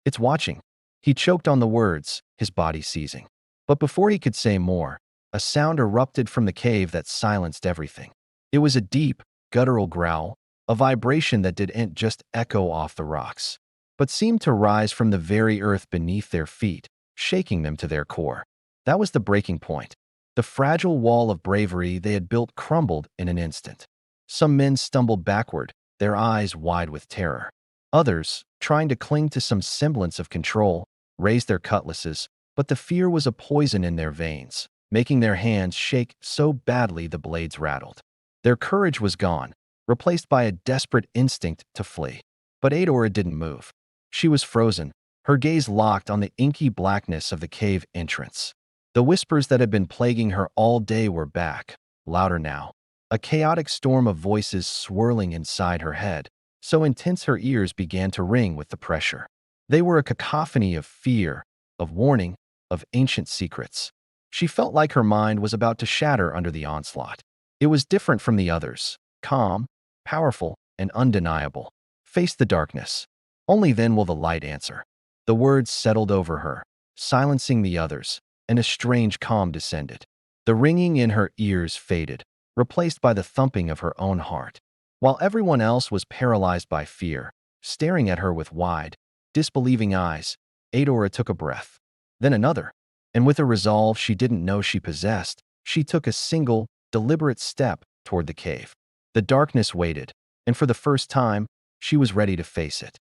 "It's watching." He choked on the words, his body seizing. But before he could say more, a sound erupted from the cave that silenced everything. It was a deep, guttural growl, a vibration that didn't just echo off the rocks, but seemed to rise from the very earth beneath their feet, shaking them to their core. That was the breaking point. The fragile wall of bravery they had built crumbled in an instant. Some men stumbled backward, their eyes wide with terror. Others, trying to cling to some semblance of control, raised their cutlasses, but the fear was a poison in their veins, making their hands shake so badly the blades rattled. Their courage was gone, replaced by a desperate instinct to flee. But Adaora didn't move. She was frozen, her gaze locked on the inky blackness of the cave entrance. The whispers that had been plaguing her all day were back, louder now. A chaotic storm of voices swirling inside her head, so intense her ears began to ring with the pressure. They were a cacophony of fear, of warning, of ancient secrets. She felt like her mind was about to shatter under the onslaught. It was different from the others, calm, powerful, and undeniable. Face the darkness. Only then will the light answer. The words settled over her, silencing the others, and a strange calm descended. The ringing in her ears faded, replaced by the thumping of her own heart. While everyone else was paralyzed by fear, staring at her with wide, disbelieving eyes, Adaora took a breath. Then another. And with a resolve she didn't know she possessed, she took a single, deliberate step toward the cave. The darkness waited, and for the first time, she was ready to face it.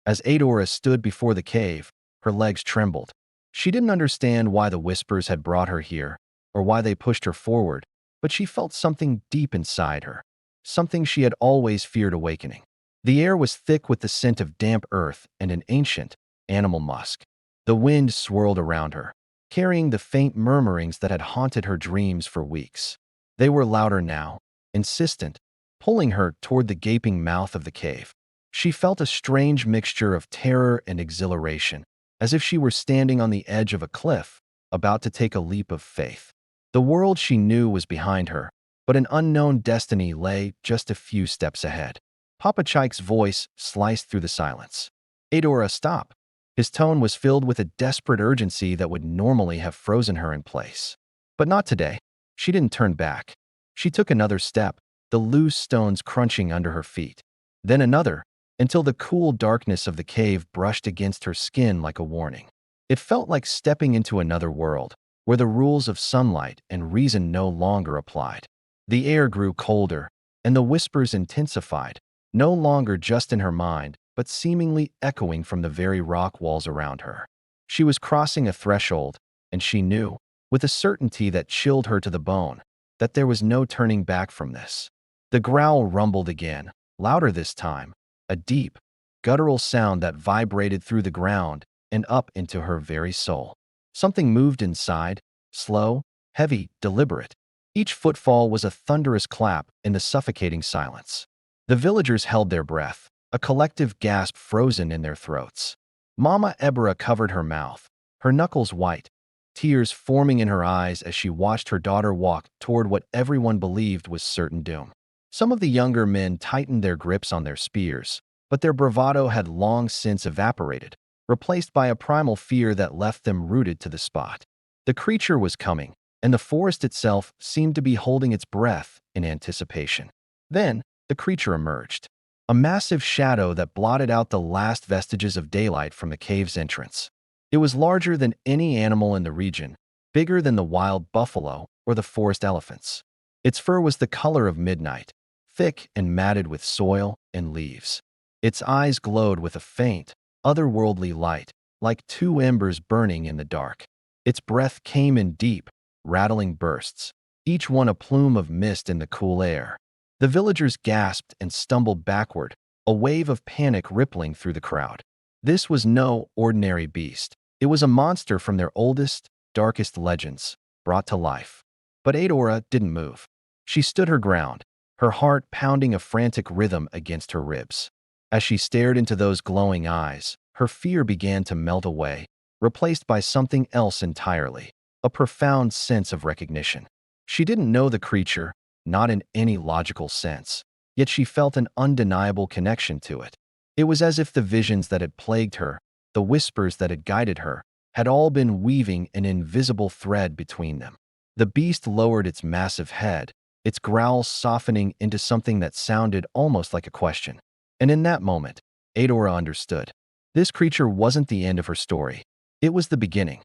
As Adaora stood before the cave, her legs trembled. She didn't understand why the whispers had brought her here, or why they pushed her forward, but she felt something deep inside her, something she had always feared awakening. The air was thick with the scent of damp earth and an ancient, animal musk. The wind swirled around her, carrying the faint murmurings that had haunted her dreams for weeks. They were louder now, insistent, pulling her toward the gaping mouth of the cave. She felt a strange mixture of terror and exhilaration, as if she were standing on the edge of a cliff, about to take a leap of faith. The world she knew was behind her, but an unknown destiny lay just a few steps ahead. Papa Chike's voice sliced through the silence. "Adaora, stop." His tone was filled with a desperate urgency that would normally have frozen her in place. But not today. She didn't turn back. She took another step, the loose stones crunching under her feet. Then another, until the cool darkness of the cave brushed against her skin like a warning. It felt like stepping into another world, where the rules of sunlight and reason no longer applied. The air grew colder, and the whispers intensified, no longer just in her mind, but seemingly echoing from the very rock walls around her. She was crossing a threshold, and she knew, with a certainty that chilled her to the bone, that there was no turning back from this. The growl rumbled again, louder this time, a deep, guttural sound that vibrated through the ground and up into her very soul. Something moved inside, slow, heavy, deliberate. Each footfall was a thunderous clap in the suffocating silence. The villagers held their breath, a collective gasp frozen in their throats. Mama Ebra covered her mouth, her knuckles white, tears forming in her eyes as she watched her daughter walk toward what everyone believed was certain doom. Some of the younger men tightened their grips on their spears, but their bravado had long since evaporated, replaced by a primal fear that left them rooted to the spot. The creature was coming, and the forest itself seemed to be holding its breath in anticipation. Then, the creature emerged. A massive shadow that blotted out the last vestiges of daylight from the cave's entrance. It was larger than any animal in the region, bigger than the wild buffalo or the forest elephants. Its fur was the color of midnight, thick and matted with soil and leaves. Its eyes glowed with a faint, otherworldly light, like two embers burning in the dark. Its breath came in deep, rattling bursts, each one a plume of mist in the cool air. The villagers gasped and stumbled backward, a wave of panic rippling through the crowd. This was no ordinary beast. It was a monster from their oldest, darkest legends, brought to life. But Adaora didn't move. She stood her ground, her heart pounding a frantic rhythm against her ribs. As she stared into those glowing eyes, her fear began to melt away, replaced by something else entirely, a profound sense of recognition. She didn't know the creature, not in any logical sense, yet she felt an undeniable connection to it. It was as if the visions that had plagued her, the whispers that had guided her, had all been weaving an invisible thread between them. The beast lowered its massive head, its growls softening into something that sounded almost like a question. And in that moment, Adaora understood. This creature wasn't the end of her story. It was the beginning.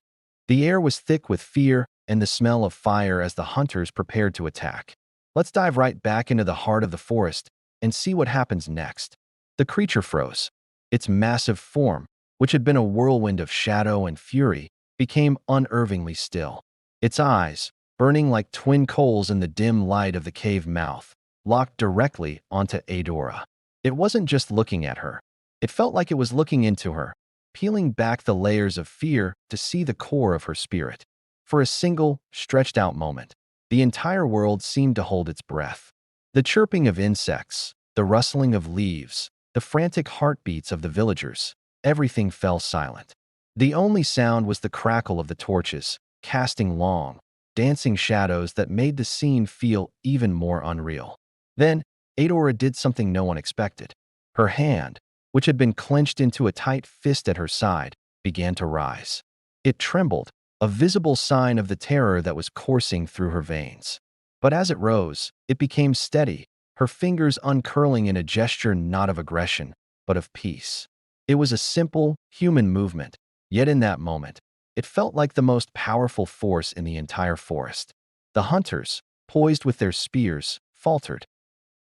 The air was thick with fear and the smell of fire as the hunters prepared to attack. Let's dive right back into the heart of the forest and see what happens next. The creature froze. Its massive form, which had been a whirlwind of shadow and fury, became unnervingly still. Its eyes, burning like twin coals in the dim light of the cave mouth, locked directly onto Adaora. It wasn't just looking at her. It felt like it was looking into her, peeling back the layers of fear to see the core of her spirit. For a single, stretched-out moment, the entire world seemed to hold its breath. The chirping of insects, the rustling of leaves, the frantic heartbeats of the villagers, everything fell silent. The only sound was the crackle of the torches, casting long, dancing shadows that made the scene feel even more unreal. Then, Adaora did something no one expected. Her hand, which had been clenched into a tight fist at her side, began to rise. It trembled, a visible sign of the terror that was coursing through her veins. But as it rose, it became steady, her fingers uncurling in a gesture not of aggression, but of peace. It was a simple, human movement, yet in that moment, it felt like the most powerful force in the entire forest. The hunters, poised with their spears, faltered.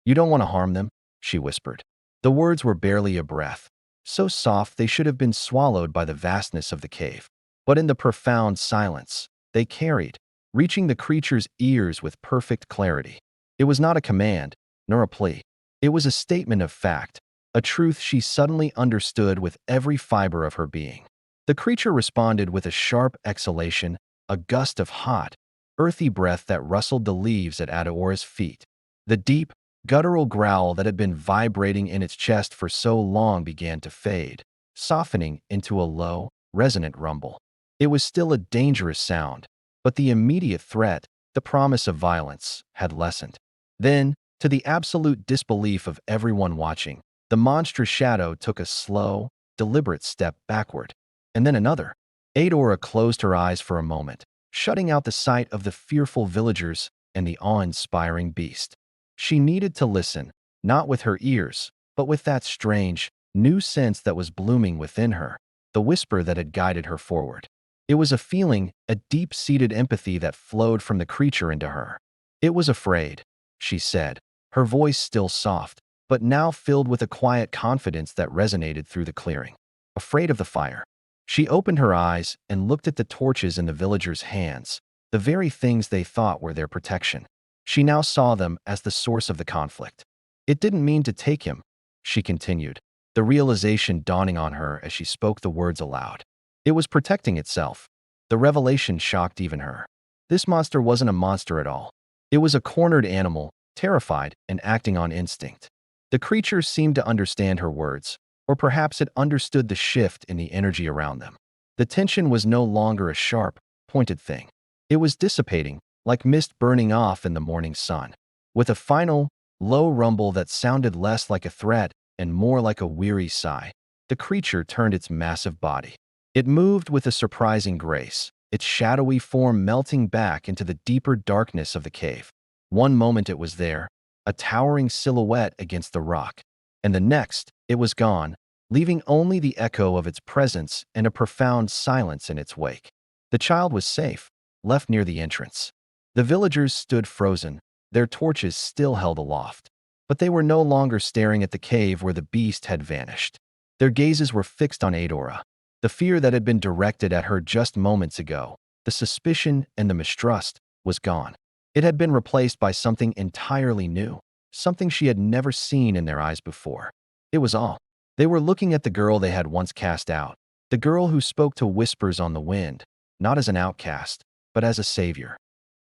"You don't want to harm them," she whispered. The words were barely a breath, so soft they should have been swallowed by the vastness of the cave. But in the profound silence, they carried, reaching the creature's ears with perfect clarity. It was not a command, nor a plea. It was a statement of fact, a truth she suddenly understood with every fiber of her being. The creature responded with a sharp exhalation, a gust of hot, earthy breath that rustled the leaves at Adaora's feet. The deep, guttural growl that had been vibrating in its chest for so long began to fade, softening into a low, resonant rumble. It was still a dangerous sound, but the immediate threat, the promise of violence, had lessened. Then, to the absolute disbelief of everyone watching, the monstrous shadow took a slow, deliberate step backward, and then another. Adaora closed her eyes for a moment, shutting out the sight of the fearful villagers and the awe-inspiring beast. She needed to listen, not with her ears, but with that strange, new sense that was blooming within her, the whisper that had guided her forward. It was a feeling, a deep-seated empathy that flowed from the creature into her. "It was afraid," she said, her voice still soft, but now filled with a quiet confidence that resonated through the clearing. "Afraid of the fire." She opened her eyes and looked at the torches in the villagers' hands, the very things they thought were their protection. She now saw them as the source of the conflict. "It didn't mean to take him," she continued, the realization dawning on her as she spoke the words aloud. "It was protecting itself." The revelation shocked even her. This monster wasn't a monster at all. It was a cornered animal, terrified and acting on instinct. The creature seemed to understand her words, or perhaps it understood the shift in the energy around them. The tension was no longer a sharp, pointed thing. It was dissipating, like mist burning off in the morning sun. With a final, low rumble that sounded less like a threat and more like a weary sigh, the creature turned its massive body. It moved with a surprising grace, its shadowy form melting back into the deeper darkness of the cave. One moment it was there, a towering silhouette against the rock, and the next, it was gone, leaving only the echo of its presence and a profound silence in its wake. The child was safe, left near the entrance. The villagers stood frozen, their torches still held aloft. But they were no longer staring at the cave where the beast had vanished. Their gazes were fixed on Adaora. The fear that had been directed at her just moments ago, the suspicion and the mistrust, was gone. It had been replaced by something entirely new, something she had never seen in their eyes before. It was all. They were looking at the girl they had once cast out, the girl who spoke to whispers on the wind, not as an outcast, but as a savior.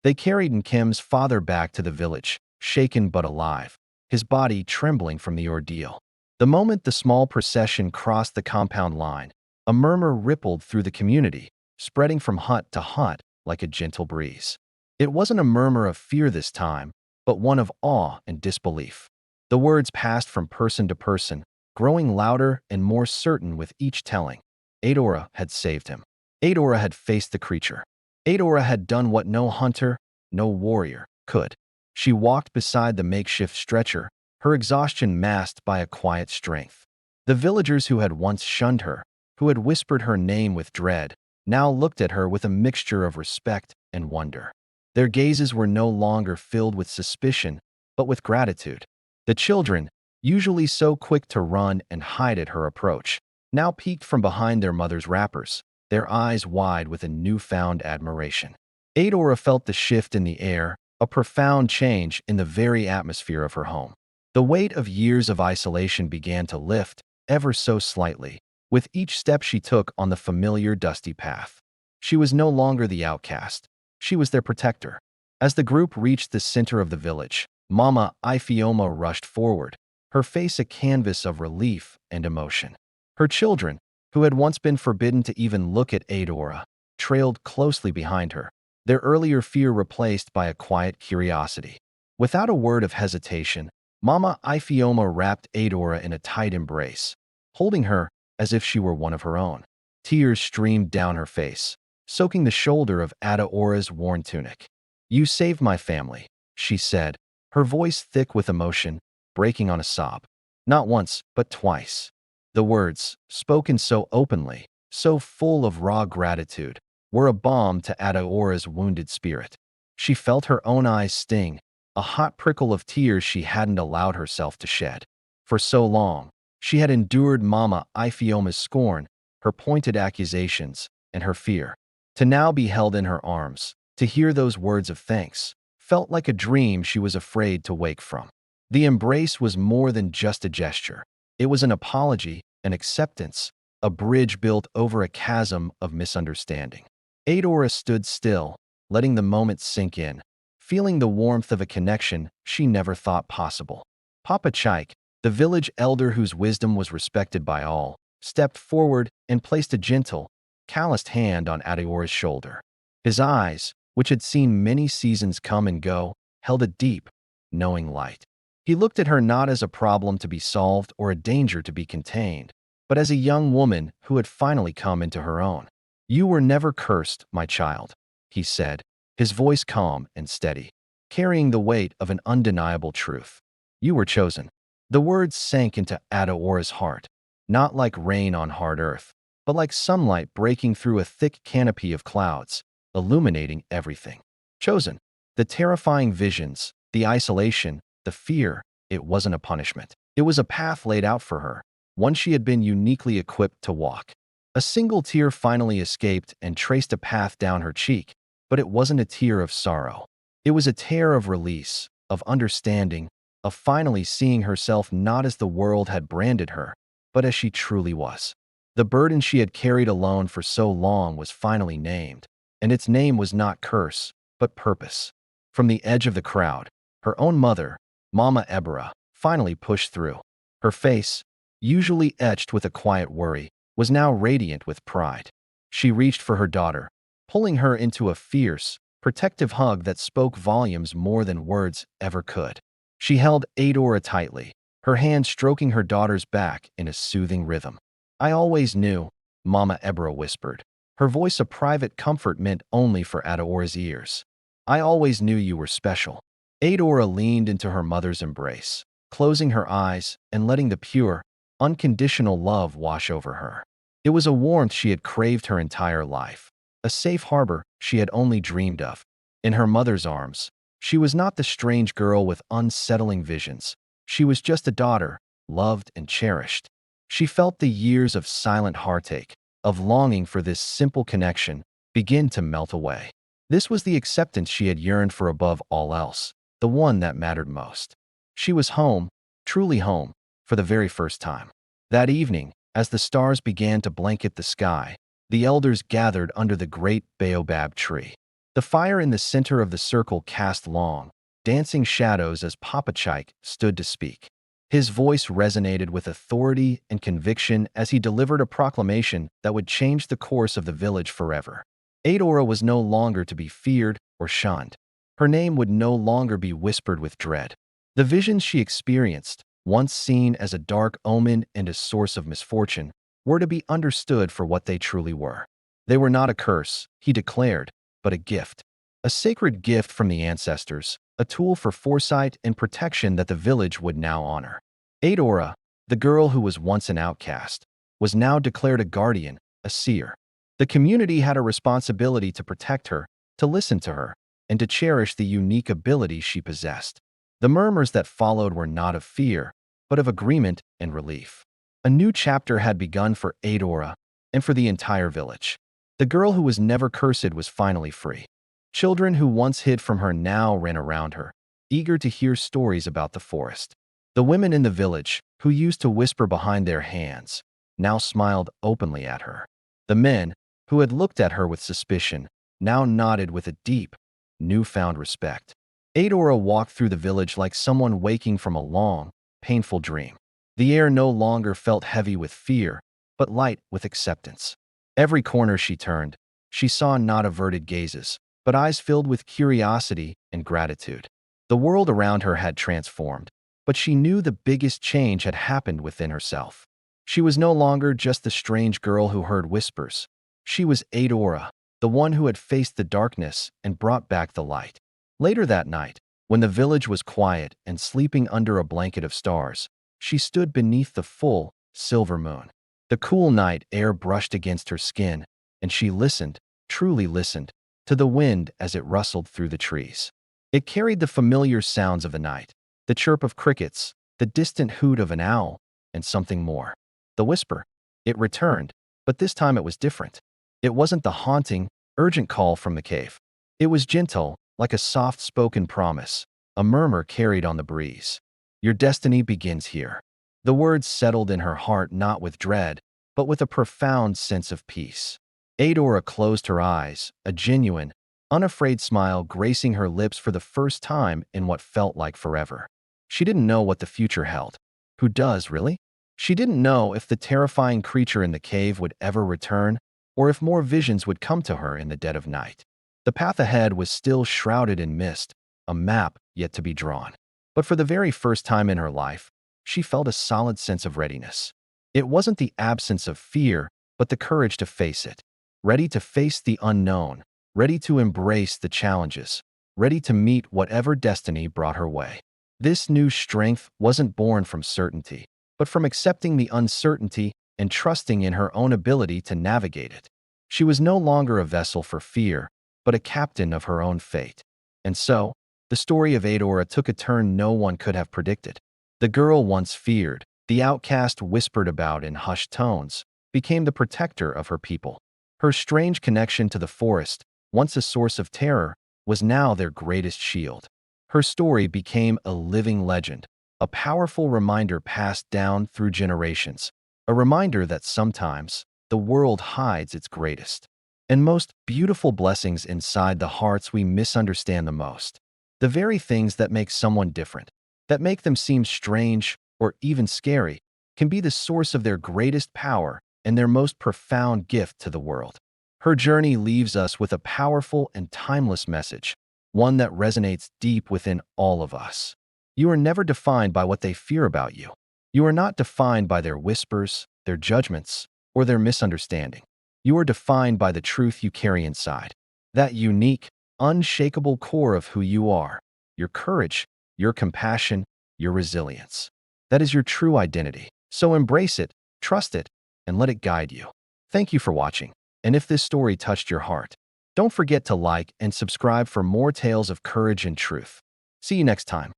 They carried Nkim's father back to the village, shaken but alive, his body trembling from the ordeal. The moment the small procession crossed the compound line, a murmur rippled through the community, spreading from hut to hut like a gentle breeze. It wasn't a murmur of fear this time, but one of awe and disbelief. The words passed from person to person, growing louder and more certain with each telling. Adaora had saved him. Adaora had faced the creature. Adaora had done what no hunter, no warrior, could. She walked beside the makeshift stretcher, her exhaustion masked by a quiet strength. The villagers who had once shunned her, who had whispered her name with dread, now looked at her with a mixture of respect and wonder. Their gazes were no longer filled with suspicion, but with gratitude. The children, usually so quick to run and hide at her approach, now peeked from behind their mother's wrappers, their eyes wide with a newfound admiration. Adaora felt the shift in the air, a profound change in the very atmosphere of her home. The weight of years of isolation began to lift, ever so slightly, with each step she took on the familiar dusty path. She was no longer the outcast. She was their protector. As the group reached the center of the village, Mama Ifeoma rushed forward, her face a canvas of relief and emotion. Her children, who had once been forbidden to even look at Adaora, trailed closely behind her, their earlier fear replaced by a quiet curiosity. Without a word of hesitation, Mama Ifeoma wrapped Adaora in a tight embrace, holding her as if she were one of her own. Tears streamed down her face, soaking the shoulder of Adaora's worn tunic. "You saved my family," she said, her voice thick with emotion, breaking on a sob. Not once, but twice. The words, spoken so openly, so full of raw gratitude, were a balm to Adaora's wounded spirit. She felt her own eyes sting, a hot prickle of tears she hadn't allowed herself to shed. For so long, she had endured Mama Ifeoma's scorn, her pointed accusations, and her fear. To now be held in her arms, to hear those words of thanks, felt like a dream she was afraid to wake from. The embrace was more than just a gesture. It was an apology, an acceptance, a bridge built over a chasm of misunderstanding. Adaora stood still, letting the moment sink in, feeling the warmth of a connection she never thought possible. Papa Chike, the village elder whose wisdom was respected by all, stepped forward and placed a gentle, calloused hand on Adaora's shoulder. His eyes, which had seen many seasons come and go, held a deep, knowing light. He looked at her not as a problem to be solved or a danger to be contained, but as a young woman who had finally come into her own. "You were never cursed, my child," he said, his voice calm and steady, carrying the weight of an undeniable truth. "You were chosen." The words sank into Adaora's heart, not like rain on hard earth, but like sunlight breaking through a thick canopy of clouds, illuminating everything. Chosen. The terrifying visions, the isolation, the fear, it wasn't a punishment. It was a path laid out for her, one she had been uniquely equipped to walk. A single tear finally escaped and traced a path down her cheek, but it wasn't a tear of sorrow. It was a tear of release, of understanding, of finally seeing herself not as the world had branded her, but as she truly was. The burden she had carried alone for so long was finally named, and its name was not curse, but purpose. From the edge of the crowd, her own mother, Mama Ebera, finally pushed through. Her face, usually etched with a quiet worry, was now radiant with pride. She reached for her daughter, pulling her into a fierce, protective hug that spoke volumes more than words ever could. She held Adaora tightly, her hand stroking her daughter's back in a soothing rhythm. "I always knew," Mama Ebera whispered, her voice a private comfort meant only for Adaora's ears. "I always knew you were special." Adaora leaned into her mother's embrace, closing her eyes and letting the pure, unconditional love wash over her. It was a warmth she had craved her entire life, a safe harbor she had only dreamed of. In her mother's arms, she was not the strange girl with unsettling visions. She was just a daughter, loved and cherished. She felt the years of silent heartache, of longing for this simple connection, begin to melt away. This was the acceptance she had yearned for above all else, the one that mattered most. She was home, truly home, for the very first time. That evening, as the stars began to blanket the sky, the elders gathered under the great baobab tree. The fire in the center of the circle cast long, dancing shadows as Papa Chike stood to speak. His voice resonated with authority and conviction as he delivered a proclamation that would change the course of the village forever. Adaora was no longer to be feared or shunned. Her name would no longer be whispered with dread. The visions she experienced, once seen as a dark omen and a source of misfortune, were to be understood for what they truly were. They were not a curse, he declared, but a gift. A sacred gift from the ancestors, a tool for foresight and protection that the village would now honor. Adaora, the girl who was once an outcast, was now declared a guardian, a seer. The community had a responsibility to protect her, to listen to her, and to cherish the unique abilities she possessed. The murmurs that followed were not of fear, but of agreement and relief. A new chapter had begun for Adaora and for the entire village. The girl who was never cursed was finally free. Children who once hid from her now ran around her, eager to hear stories about the forest. The women in the village, who used to whisper behind their hands, now smiled openly at her. The men, who had looked at her with suspicion, now nodded with a deep, newfound respect. Adaora walked through the village like someone waking from a long, painful dream. The air no longer felt heavy with fear, but light with acceptance. Every corner she turned, she saw not averted gazes, but eyes filled with curiosity and gratitude. The world around her had transformed, but she knew the biggest change had happened within herself. She was no longer just the strange girl who heard whispers. She was Adaora, the one who had faced the darkness and brought back the light. Later that night, when the village was quiet and sleeping under a blanket of stars, she stood beneath the full, silver moon. The cool night air brushed against her skin, and she listened, truly listened, to the wind as it rustled through the trees. It carried the familiar sounds of the night, the chirp of crickets, the distant hoot of an owl, and something more. The whisper. It returned, but this time it was different. It wasn't the haunting, urgent call from the cave. It was gentle, like a soft-spoken promise, a murmur carried on the breeze. Your destiny begins here. The words settled in her heart not with dread, but with a profound sense of peace. Adaora closed her eyes, a genuine, unafraid smile gracing her lips for the first time in what felt like forever. She didn't know what the future held. Who does, really? She didn't know if the terrifying creature in the cave would ever return, or if more visions would come to her in the dead of night. The path ahead was still shrouded in mist, a map yet to be drawn. But for the very first time in her life, she felt a solid sense of readiness. It wasn't the absence of fear, but the courage to face it. Ready to face the unknown, ready to embrace the challenges, ready to meet whatever destiny brought her way. This new strength wasn't born from certainty, but from accepting the uncertainty and trusting in her own ability to navigate it. She was no longer a vessel for fear, but a captain of her own fate. And so, the story of Adaora took a turn no one could have predicted. The girl once feared, the outcast whispered about in hushed tones, became the protector of her people. Her strange connection to the forest, once a source of terror, was now their greatest shield. Her story became a living legend, a powerful reminder passed down through generations, a reminder that sometimes the world hides its greatest and most beautiful blessings inside the hearts we misunderstand the most. The very things that make someone different, that make them seem strange or even scary, can be the source of their greatest power and their most profound gift to the world. Her journey leaves us with a powerful and timeless message, one that resonates deep within all of us. You are never defined by what they fear about you. You are not defined by their whispers, their judgments, or their misunderstanding. You are defined by the truth you carry inside. That unique, unshakable core of who you are. Your courage, your compassion, your resilience. That is your true identity. So embrace it, trust it, and let it guide you. Thank you for watching. And if this story touched your heart, don't forget to like and subscribe for more tales of courage and truth. See you next time.